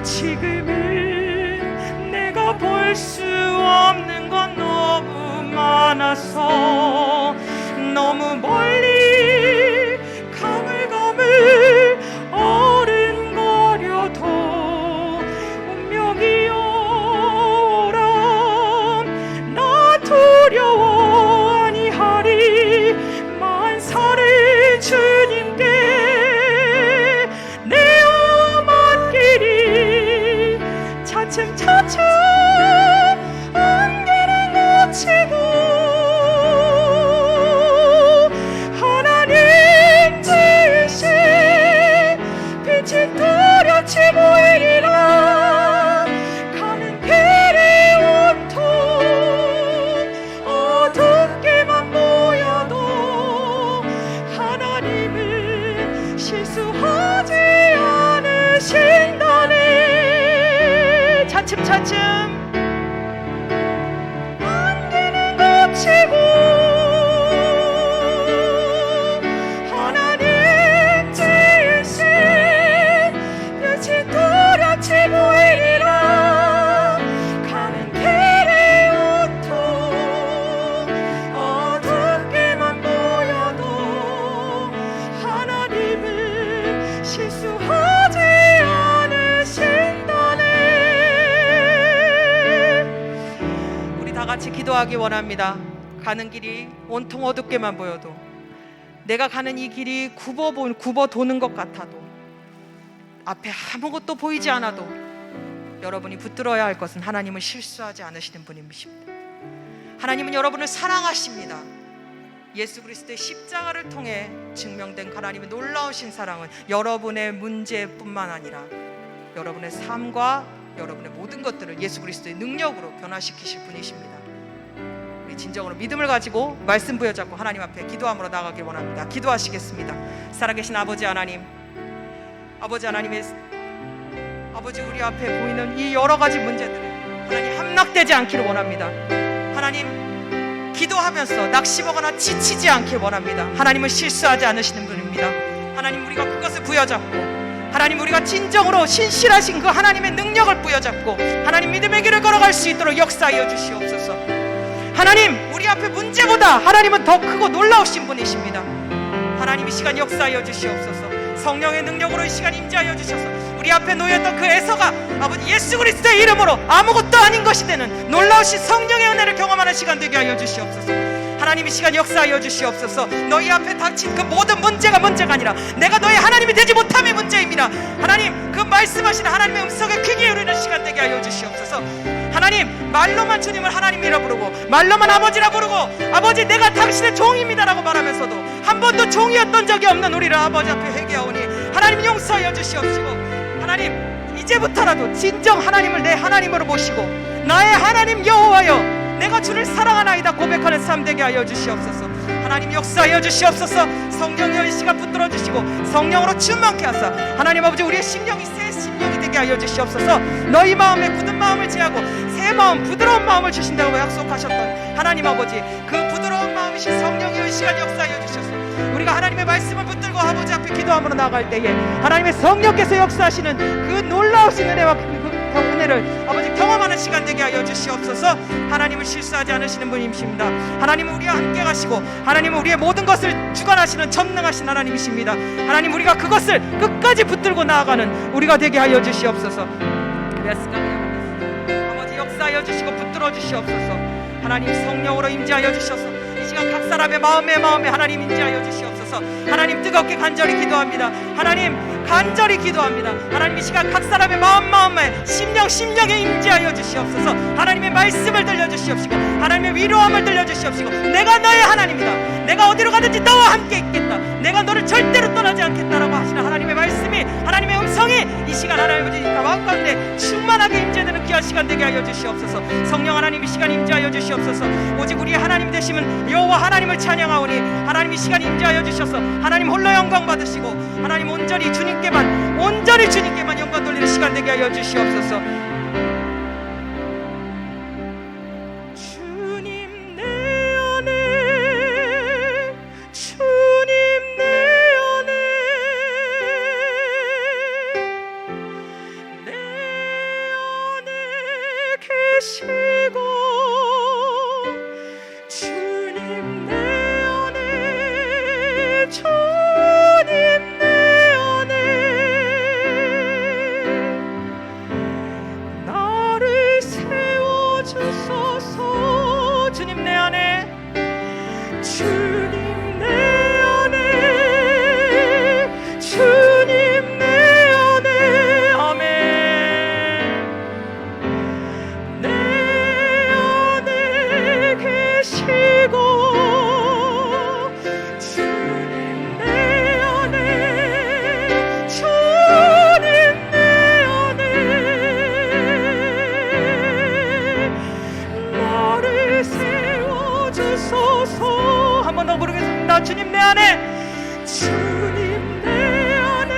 지금은 내가 볼 수 없는 건 너무 많아서 너무 멀리 가물가물 어른거려도 운명이 오람 나 두려워 아니하리. 만사를 주님께 내어 맡기리. 차츰차츰 안개를 거치고 하나님 지으신 빛이 뚜렷이 보이리라. 가는 길이 온통 어둡게만 보여도 하나님은 실수하지 않으신다네. 차츰차츰 안개는 거치고 하나님 지으신 빛이 뚜렷이 보이리라. 가는 길이 온통 어둡게만 보여도 하나님은 실수하지 않으신다네. 우리 다 같이 기도하기 원합니다. 가는 길이 온통 어둡게만 보여도, 내가 가는 이 길이 굽어 도는 것 같아도, 앞에 아무것도 보이지 않아도 여러분이 붙들어야 할 것은 하나님은 실수하지 않으시는 분이십니다. 하나님은 여러분을 사랑하십니다. 예수 그리스도의 십자가를 통해 증명된 하나님의 놀라우신 사랑은 여러분의 문제뿐만 아니라 여러분의 삶과 여러분의 모든 것들을 예수 그리스도의 능력으로 변화시키실 분이십니다. 우리 진정으로 믿음을 가지고 말씀 부여잡고 하나님 앞에 기도함으로 나가길 원합니다. 기도하시겠습니다. 살아계신 아버지 하나님, 아버지 하나님의 아버지, 우리 앞에 보이는 이 여러 가지 문제들을 하나님 함락되지 않기를 원합니다. 하나님, 기도하면서 낙심하거나 지치지 않길 원합니다. 하나님은 실수하지 않으시는 분입니다. 하나님, 우리가 그것을 부여잡고 하나님, 우리가 진정으로 신실하신 그 하나님의 능력을 부여잡고 하나님 믿음의 길을 걸어갈 수 있도록 역사하여 주시옵소서. 하나님, 우리 앞에 문제보다 하나님은 더 크고 놀라우신 분이십니다. 하나님, 이 시간 역사하여 주시옵소서. 성령의 능력으로 이 시간 임재하여 주셔서 우리 앞에 놓였던 그 애서가 아버지 예수 그리스도의 이름으로 아무것도 아닌 것이 되는 놀라우신 성령의 은혜를 경험하는 시간 되게 하여 주시옵소서. 하나님, 이 시간 역사하여 주시옵소서. 너희 앞에 닥친 그 모든 문제가 아니라 내가 너희 하나님이 되지 못함의 문제입니다. 하나님, 그 말씀하시는 하나님의 음성에 귀 기울이는 시간 되게 하여 주시옵소서. 하나님, 말로만 주님을 하나님이라 부르고 말로만 아버지라 부르고 아버지 내가 당신의 종입니다 라고 말하면서도 한 번도 종이었던 적이 없는 우리를 아버지 앞에 회개하오니 하나님 용서하여 주시옵시고, 하나님 이제부터라도 진정 하나님을 내 하나님으로 모시고 나의 하나님 여호와여 내가 주를 사랑하나이다 고백하는 삶 되게 하여 주시옵소서. 하나님 역사하여 주시옵소서. 성령의 이 시간 붙들어 주시고 성령으로 충만케 하사 하나님 아버지 우리의 심령이 새 심령이 되게 하여 주시옵소서. 너희 마음에 굳은 마음을 제하고 새 마음 부드러운 마음을 주신다고 약속하셨던 하나님 아버지, 그 부드러운 마음이신 성령의 이 시간 역사하여 주셔서 우리가 하나님의 말씀을 붙들고 아버지 앞에 기도함으로 나갈 때에 하나님의 성령께서 역사하시는 그 놀라우신 은혜와 은혜를 아버지 경험하는 시간 되게 하여 주시옵소서. 하나님은 실수하지 않으시는 분이십니다. 하나님은 우리와 함께 가시고 하나님은 우리의 모든 것을 주관하시는 전능하신 하나님이십니다. 하나님, 우리가 그것을 끝까지 붙들고 나아가는 우리가 되게 하여 주시옵소서. 아버지 역사하여 주시고 붙들어 주시옵소서. 하나님 성령으로 임재하여 주셔서 이 시간 각 사람의 마음에 하나님 임재하여 주시옵소서. 하나님 뜨겁게 간절히 기도합니다. 하나님 간절히 기도합니다. 하나님 이 시간 각 사람의 마음에 심령에 임재하여 주시옵소서. 하나님의 말씀을 들려주시옵시고 하나님의 위로함을 들려주시옵시고 내가 너의 하나님이다. 내가 어디로 가든지 너와 함께 있겠다. 내가 너를 절대로 떠나지 않겠다라고 하시는 하나님의 말씀이, 하나님의 음성이 이 시간 하나님 아버지 마음 가운데 충만하게 임재되는 귀한 시간 되게 하여 주시옵소서. 성령 하나님 이 시간 임재하여 주시옵소서. 오직 우리의 하나님 되심은 여호와 하나님을 찬양하오니 하나님 이 시간 임재하여 주셔서 하나님 홀로 영광 받으시고 하나님 온전히 주님께만 영광 돌리는 시간 되게 하여 주시옵소서. 주님 내 안에 계시고 주님 내 안에 주님 내 안에 나를 세워주소서. 주님 내 안에 주님 내 안에 주님 내 안에 아멘. 내 안에 계시고 주님 내 안에 주님 내 안에 나를 세워주소서. 한 번 더 부르겠습니다. 주님 내 안에 주님 내 안에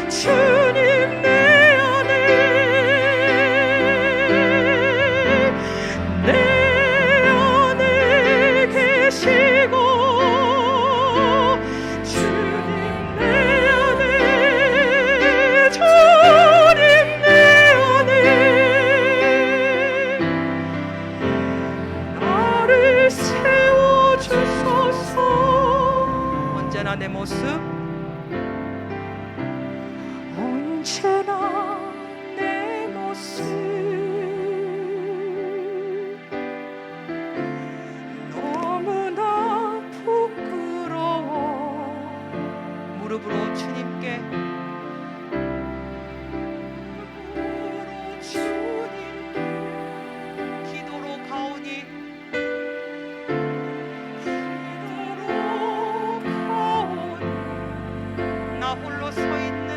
주님 내 안에 내 안에 계시고 주님 내 안에 주님 내 안에 나를 세워주소서. 언제나 내 모습 언제나 내 모습 너무나 부끄러워. 무릎으로 주님께 기도로 가오니 나 홀로 서 있는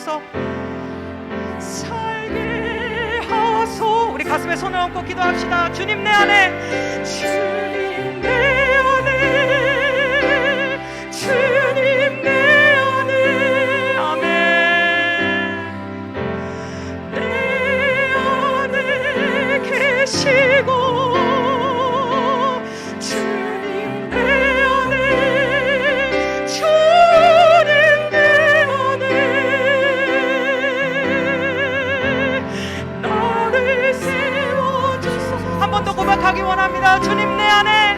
주셔서 살게 하소. 우리 가슴에 손을 얹고 기도합시다. 주님 내 안에, 주님 내 안에, 주님 내 안에, 아멘. 내 안에 계시고 고백하기 원합니다. 주님 내 안에,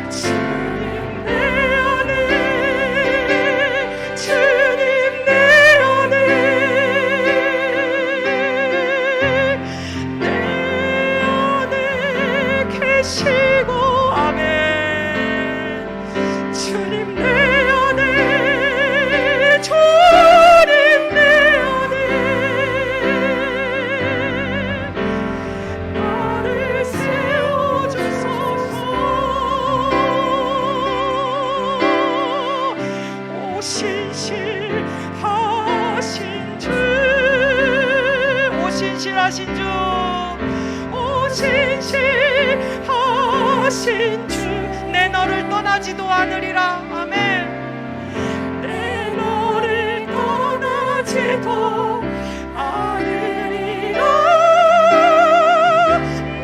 주님 내 안에, 주님 내 안에, 내 안에 계시고, 아멘. 주님 내 안에, 주님 내 안에, 나를 신실하신 주, 오 신실하신 주, 내 너를 떠나지도 않으리라. 아멘. 내 너를 떠나지도 않으리라.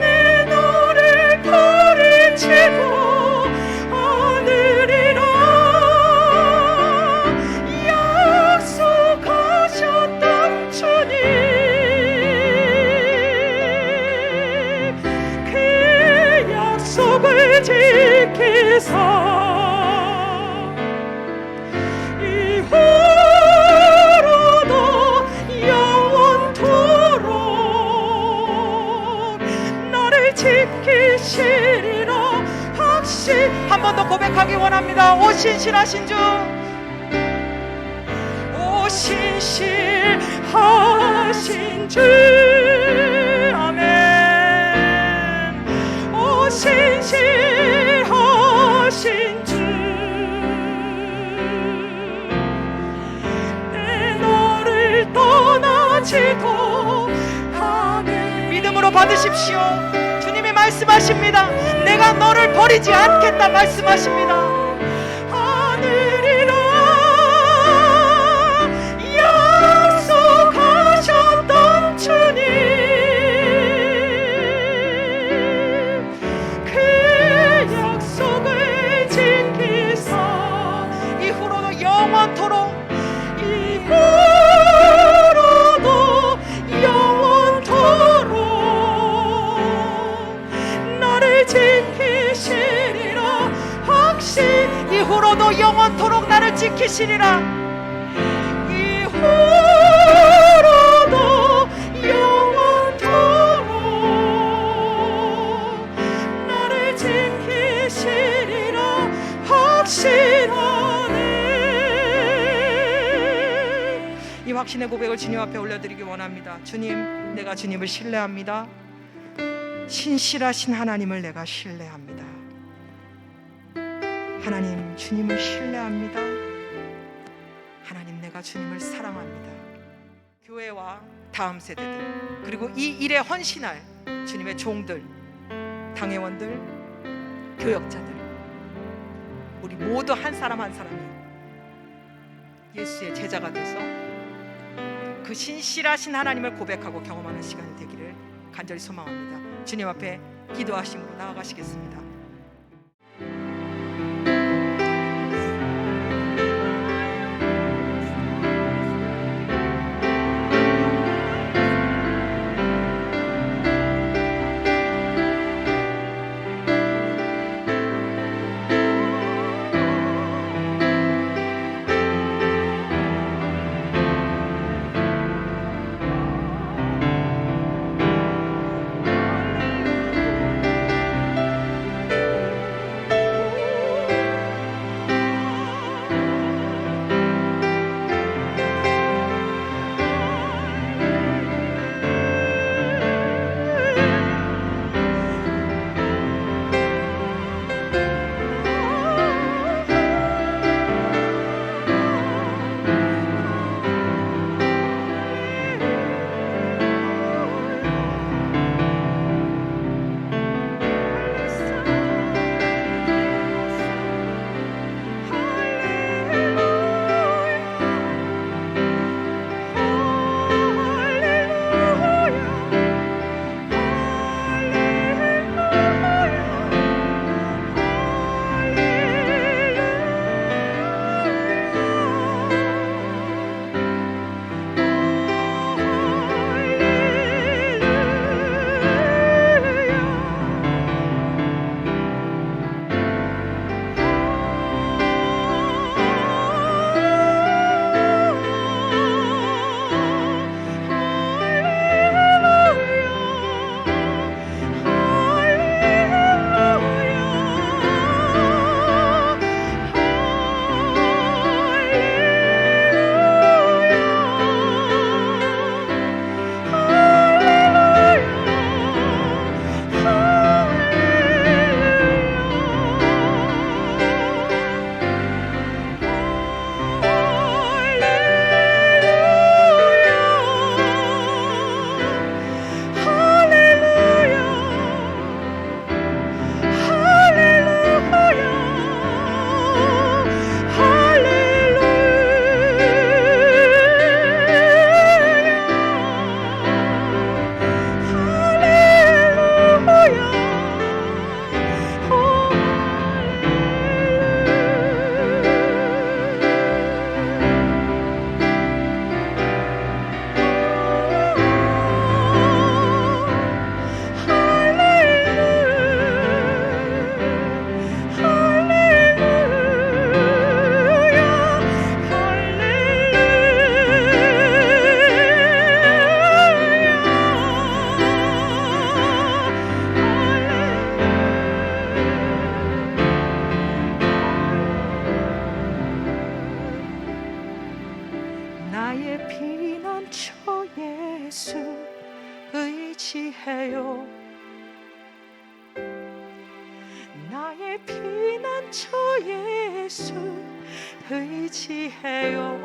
내 너를 버리지도 않으리라. 약속하셨던 주님, 약속을 지키사 이후로도 영원토록 나를 지키시리라. 확신. 한 번 더 고백하기 원합니다. 오 신실하신 주, 오 신실하신 주, 신실하신 주, 내 너를 떠나지도 않으리라. 믿음으로 받으십시오. 주님이 말씀하십니다. 내가 너를 버리지 않겠다 말씀하십니다. 않으리라. 약속하셨던 주님, 이후로도 영원토록 나를 지키시리라. 확신. 이후로도 영원토록 나를 지키시리라. 이후로도 영원토록 나를 지키시리라. 확신하네. 이 확신의 고백을 주님 앞에 올려드리기 원합니다. 주님, 내가 주님을 신뢰합니다. 신실하신 하나님을 내가 신뢰합니다. 하나님, 주님을 신뢰합니다. 하나님, 내가 주님을 사랑합니다. 교회와 다음 세대들, 그리고 이 일에 헌신할 주님의 종들, 당회원들, 교역자들, 우리 모두 한 사람 한 사람이 예수의 제자가 돼서 그 신실하신 하나님을 고백하고 경험하는 시간이 되기를 간절히 소망합니다. 주님 앞에 기도하심으로 나아가시겠습니다. 나의 피난처 예수 의지해요.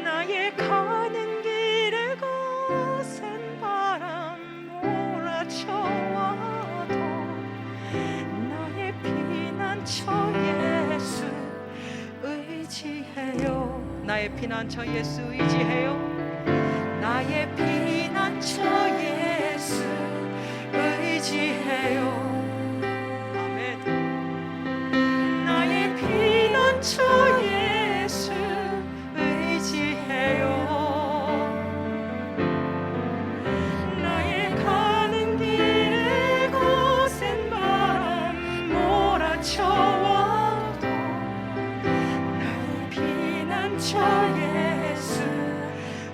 나의 가는 길에 거센 바람 몰아쳐와도 나의 피난처 예수 의지해요. 나의 피난처 예수 의지해요. 나의 피난처 예수 의지해요. 아멘. 나의 피난처 예수 의지해요. 나의 가는 길에 거센 바람 몰아쳐와도 나의 피난처 예수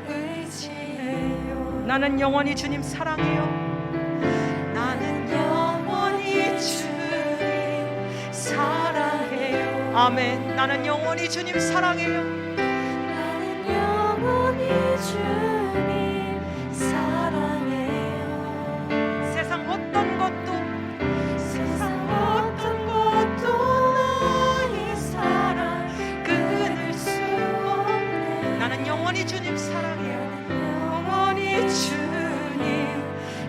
의지해요. 나는 영원히 주님 사랑해요. 나는 영원히 주님 사랑해요. 아멘. 나는 영원히 주님 사랑해요. 나는 영원히 주님 사랑해요. 세상 어떤 것도 나의 사랑 끊을 수 없네. 나는 영원히 주님 사랑해요. 영원히 주님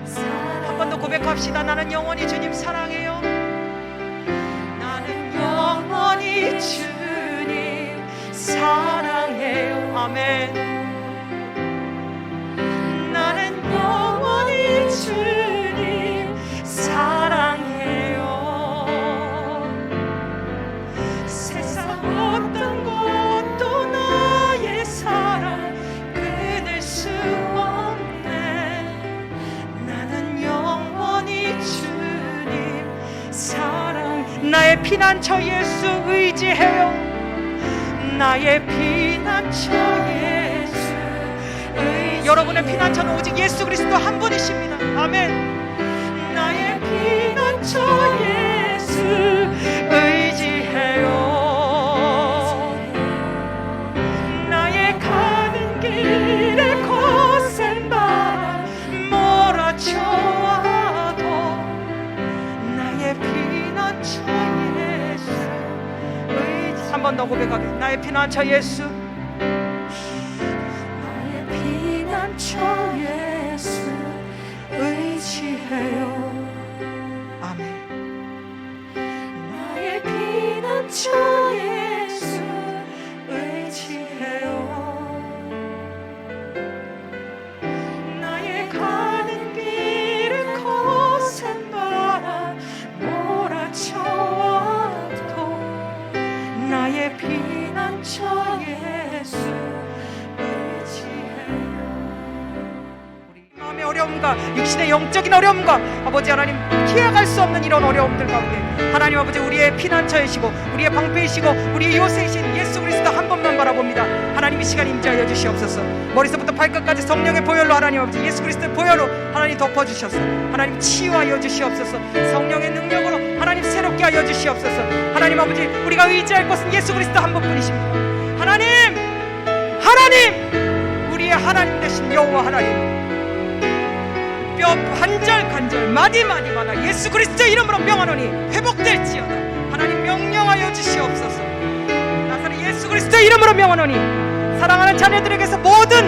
사랑해요. 한 번 더 고백합시다. 나는 영원히 주님 사랑해요. 나는 영원히 주님 사랑해요. 아멘. 나는 영원히 주님 사랑해요. 세상 어떤 것도 나의 사랑 끊을 수 없네. 나는 영원히 주님 사랑. 나의 피난처 예수 의지해요. 나의 피난처 예수 의지해요. 여러분의 피난처는 오직 예수 그리스도 한 분이십니다. 아멘. 나의 피난처 예수 의지해요. 나의 가는 길에 거센 바람 몰아쳐와도 나의 피난처 예수 의지. 한 번 더 고백하게. 나의 피난처 예수. 나의 피난처 예수 의지해요. 아멘. 나의 피난처 예수 의지해요. 나의 가는 길에 거센 바람 몰아쳐와도 나의 피난처 예수 의지해요. 우리 마음의 어려움과 육신의 영적인 어려움과 아버지 하나님 피해갈 수 없는 이런 어려움들 가운데 하나님 아버지 우리의 피난처이시고 우리의 방패이시고 우리의 요새이신 예수 그리스도 한 번만 바라봅니다. 하나님 이 시간 임재하여 주시옵소서. 머리서부터 발끝까지 성령의 보혈로 하나님 아버지 예수 그리스도의 보혈로 하나님 덮어주셔서 하나님 치유하여 주시옵소서. 성령의 능력으로 하나님 새롭게 하여 주시옵소서. 하나님 아버지 우리가 의지할 것은 예수 그리스도 한 분뿐이십니다. 하나님 우리의 하나님 되신 여호와 하나님 뼈 간절 마디마다 예수 그리스도 이름으로 명하노니 회복될지어다. 하나님 명령하여 주시옵소서. 나사렛 예수 그리스도 이름으로 명하노니 사랑하는 자녀들에게서 모든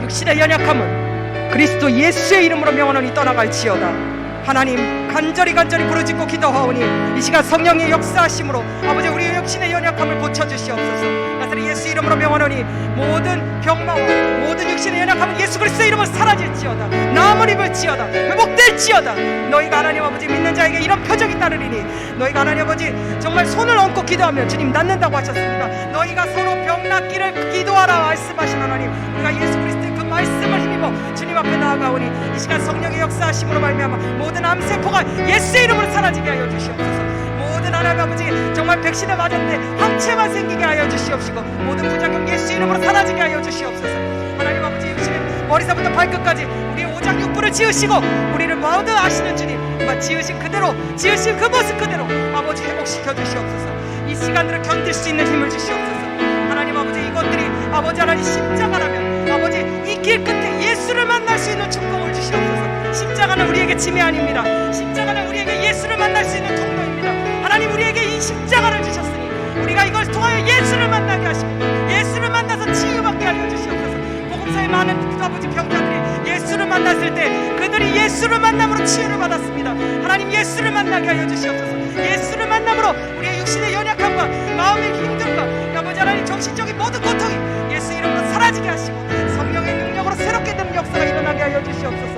육신의 연약함은 그리스도 예수의 이름으로 명하노니 떠나갈지어다. 하나님 간절히 부르짖고 기도하오니 이 시간 성령의 역사하심으로 아버지 우리의 육신의 연약함을 고쳐주시옵소서. 나사렛 예수 이름으로 명하노니 모든 병마와 모든 육신의 연약함은 예수 그리스도의 이름으로 사라질지어다. 나음을 입을지어다. 회복될지어다. 너희가 하나님 아버지 믿는 자에게 이런 표적이 따르리니 너희가 하나님 아버지 정말 손을 얹고 기도하면 주님 낫는다고 하셨습니다. 너희가 서로 병 낫기를 기도하라 말씀하신 하나님 우리가 예수 그리스도의 그 말씀을 힘입어 주님 앞에 나아가오니 이 시간 성령의 역사하심으로 말미암아 모든 암세포가 예수의 이름으로 사라지게 하여 주시옵소서. 모든 하나님 아버지 정말 백신에 맞았는데 항체만 생기게 하여 주시옵시고 모든 부작용 예수의 이름으로 사라지게 하여 주시옵소서. 하나님 아버지 주님 머리서부터 발끝까지 우리의 오장육부를 지으시고 우리를 모두 아시는 주님 지으신 그대로 지으신 그 모습 그대로 아버지 회복시켜 주시옵소서. 이 시간들을 견딜 수 있는 힘을 주시옵소서. 하나님 아버지 이것들이 아버지 하나님 십자가라면 아버지 이 길 끝에 예수를 만날 수 있는 축복을 주시옵소서. 십자가는 우리에게 짐이 아닙니다. 십자가는 우리에게 예수를 만날 수 있는 통로입니다. 하나님 우리에게 이 십자가를 주셨으니 우리가 이걸 통하여 예수를 만나게 하시고 예수를 만나서 치유받게 하여 주시옵소서. 복음서에 많은 아버지 병자들이 예수를 만났을 때 그들이 예수를 만남으로 치유를 받았습니다. 하나님 예수를 만나게 하여 주시옵소서. 예수를 만남으로 우리의 육신의 연약함과 마음의 힘듦과 아버지 하나님 정신적인 모든 고통이 예수 이름으로 사라지게 하시고 성령의 능력으로 새롭게 되는 역사가 일어나게 하여 주시옵소서.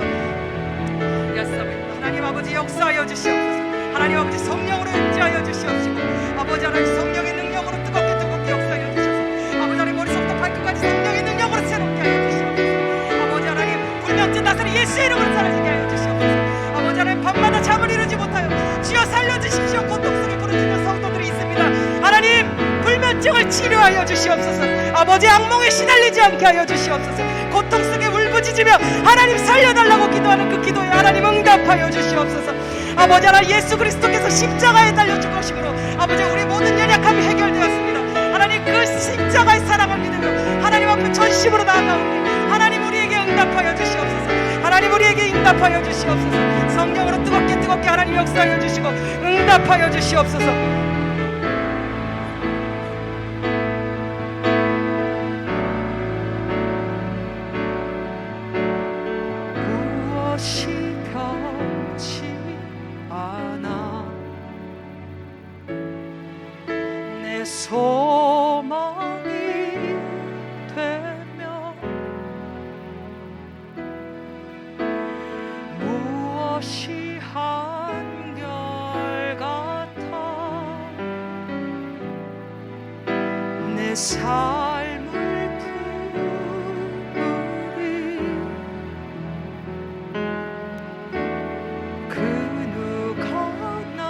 하나님 아버지 역사하여 주시옵소서. 하나님 아버지 성령으로 임재하여 주시옵시고 아버지 하나님 성령의 능력으로 뜨겁게 역사하여 주셔서 아버지 하나님 머리부터 발끝까지 성령의 능력으로 새롭게 하여 주시옵소서. 아버지 하나님 불면증 다스리 예수의 이름으로 사라지게 하여 주시옵소서. 아버지 하나님 밤마다 잠을 이루지 못하여 주여 살려주십시오 고통 속에 부르짖는 성도들이 있습니다. 하나님 불면증을 치료하여 주시옵소서. 아버지 악몽에 시달리지 않게 하여 주시옵소서. 고통 속에 울부짖으며 하나님 살려달라고 기도하는 그 기도에 하나님 응답하여 주시옵소서. 아버지 하나님 예수 그리스도께서 십자가에 달려 죽으심으로 아버지 우리 모든 연약함이 해결되었습니다. 하나님 그 십자가의 사랑을 믿으며 하나님 앞에 전심으로 나아가오니 하나님 우리에게 응답하여 주시옵소서. 하나님 우리에게 응답하여 주시옵소서. 성령으로 뜨겁게 하나님 역사하여 주시고 응답하여 주시옵소서. 소망이 되며 무엇이 한결같아 내 삶을 부르리 그 누가 날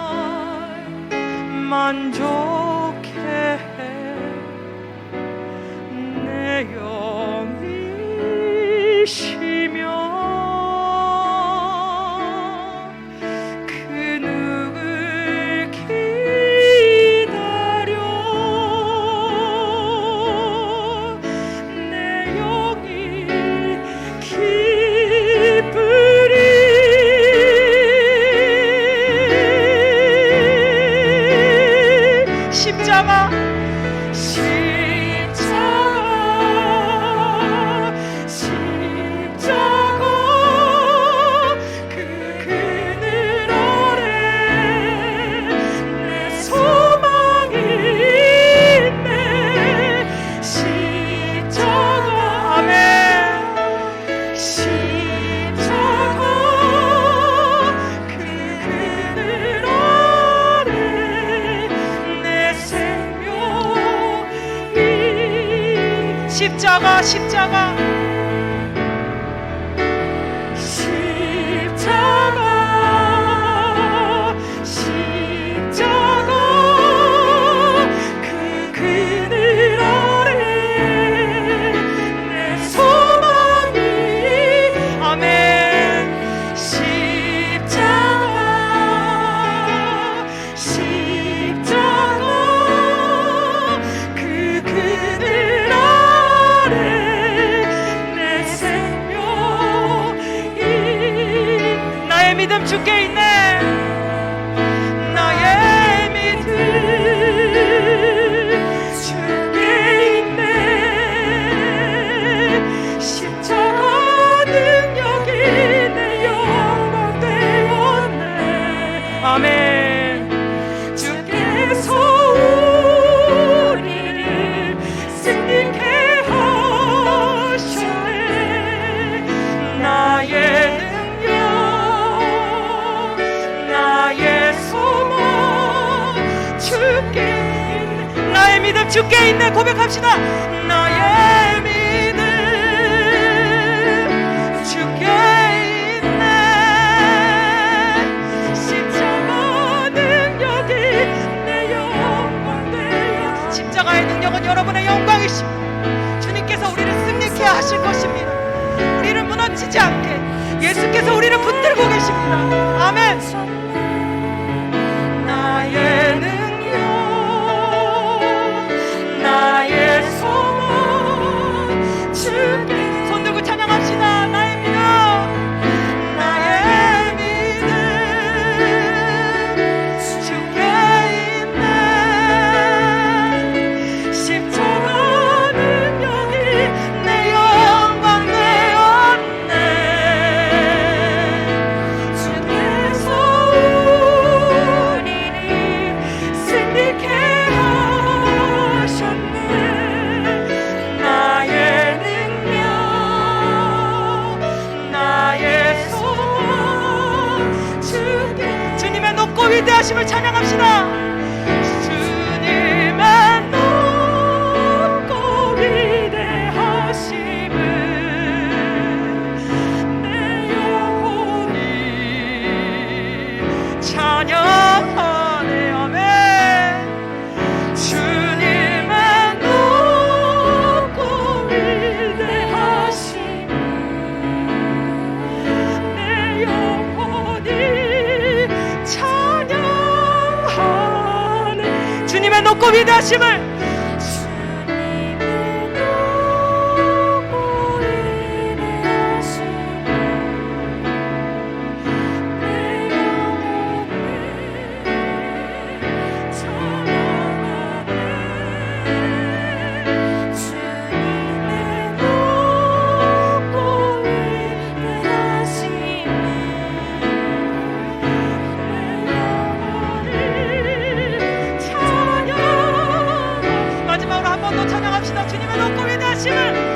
만족 영이시며 그 누굴 기다려 내 영이 기쁘리 십자가 십자가 그 그늘 아래 내 소망이 아멘 십자가 그 그늘 믿음 주께 있네. 나의 믿음 주께 있네. 십자가 능력이 내 영광 되었네. 아멘. 주께서 우리를 승리케 하셨네. 나의 나의 믿음 주께 있네. 고백합시다. 나의 믿음 주께 있네. 십자가 능력이 내 영광 되어 십자가의 능력은 여러분의 영광이십니다. 주님께서 우리를 승리케 하실 것입니다. 우리를 무너지지 않게 예수께서 우리를 붙들고 계십니다. 아멘. 나의 능력 나의 소망 주께 손 들고 찬양합시다. 나의 믿음 나의 높고 위대하심을 찬양합시다. 주님의 높고 위대하심을 내 영혼이 찬양하네. 아멘. 주님의 높고 위대하심을 내 영혼이 찬양하네. 주님의 높고 위대하심을 마지막으로 한 번 더 찬양합시다. 주님의 높고 위대하심을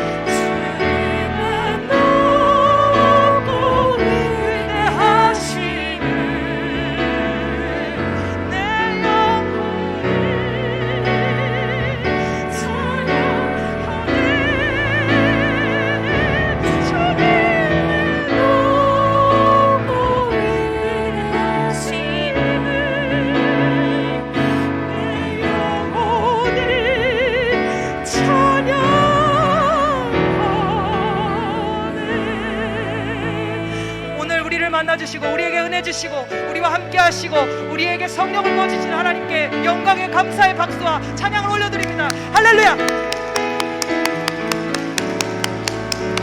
만나주시고 우리에게 은혜 주시고 우리와 함께 하시고 우리에게 성령을 부어주신 하나님께 영광의 감사의 박수와 찬양을 올려드립니다. 할렐루야.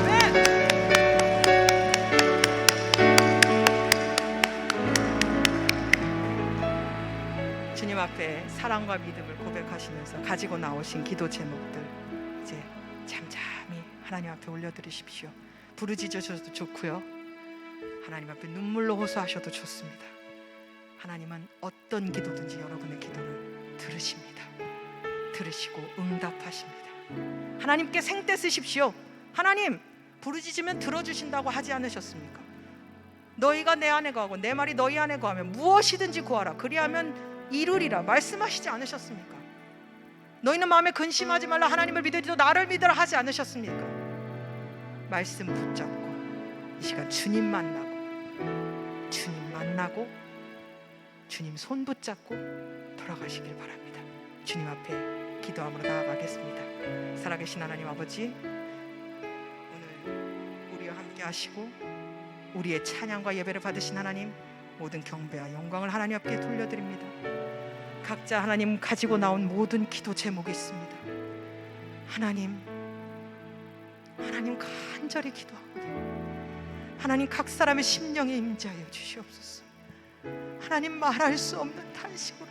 네. 주님 앞에 사랑과 믿음을 고백하시면서 가지고 나오신 기도 제목들 이제 잠잠히 하나님 앞에 올려드리십시오. 부르짖으셔도 좋고요, 하나님 앞에 눈물로 호소하셔도 좋습니다. 하나님은 어떤 기도든지 여러분의 기도를 들으십니다. 들으시고 응답하십니다. 하나님께 생떼 쓰십시오. 하나님, 부르짖으면 들어주신다고 하지 않으셨습니까? 너희가 내 안에 거하고 내 말이 너희 안에 거하면 무엇이든지 구하라 그리하면 이루리라 말씀하시지 않으셨습니까? 너희는 마음에 근심하지 말라 하나님을 믿으리도 나를 믿으라 하지 않으셨습니까? 말씀 붙잡고 이 시간 주님 만나고 주님 손 붙잡고 돌아가시길 바랍니다. 주님 앞에 기도함으로 나아가겠습니다. 살아계신 하나님 아버지, 오늘 우리와 함께 하시고 우리의 찬양과 예배를 받으신 하나님, 모든 경배와 영광을 하나님 앞에 돌려드립니다. 각자 하나님 가지고 나온 모든 기도 제목이 있습니다. 하나님 간절히 기도합니다. 하나님 각 사람의 심령에 임재하여 주시옵소서. 하나님 말할 수 없는 탄식으로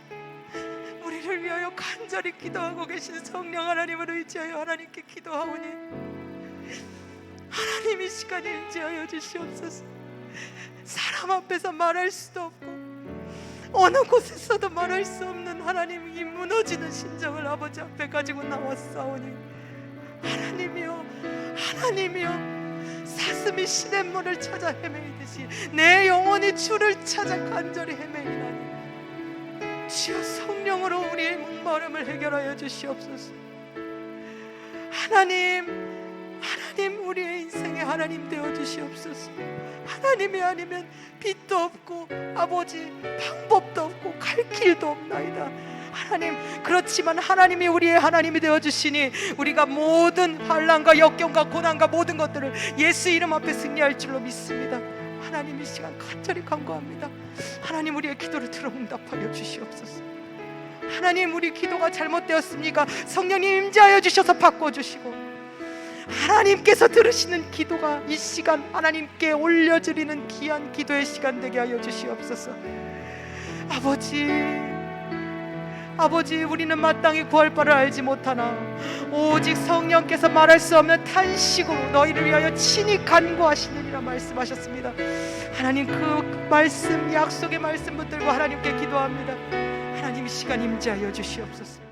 우리를 위하여 간절히 기도하고 계신 성령 하나님을 의지하여 하나님께 기도하오니 하나님 이 시간에 임재하여 주시옵소서. 사람 앞에서 말할 수도 없고 어느 곳에서도 말할 수 없는 하나님 이 무너지는 심정을 아버지 앞에 가지고 나왔사오니 하나님이여 사슴이 시냇물을 찾아 헤매이듯이 내 영혼이 주를 찾아 간절히 헤매이나니 주여 성령으로 우리의 목마름을 해결하여 주시옵소서. 하나님 우리의 인생의 하나님 되어 주시옵소서. 하나님이 아니면 빛도 없고 아버지 방법도 없고 갈 길도 없나이다. 하나님, 그렇지만 하나님이 우리의 하나님이 되어주시니 우리가 모든 환난과 역경과 고난과 모든 것들을 예수 이름 앞에 승리할 줄로 믿습니다. 하나님 이 시간 간절히 간구합니다. 하나님 우리의 기도를 들어 응답하여 주시옵소서. 하나님 우리 기도가 잘못되었습니까? 성령님 임재하여 주셔서 바꿔주시고 하나님께서 들으시는 기도가 이 시간 하나님께 올려드리는 귀한 기도의 시간 되게 하여 주시옵소서. 아버지 우리는 마땅히 구할 바를 알지 못하나 오직 성령께서 말할 수 없는 탄식으로 너희를 위하여 친히 간구하시느니라 말씀하셨습니다. 하나님 그 말씀 약속의 말씀 붙들고 하나님께 기도합니다. 하나님 이 시간 임재하여 주시옵소서.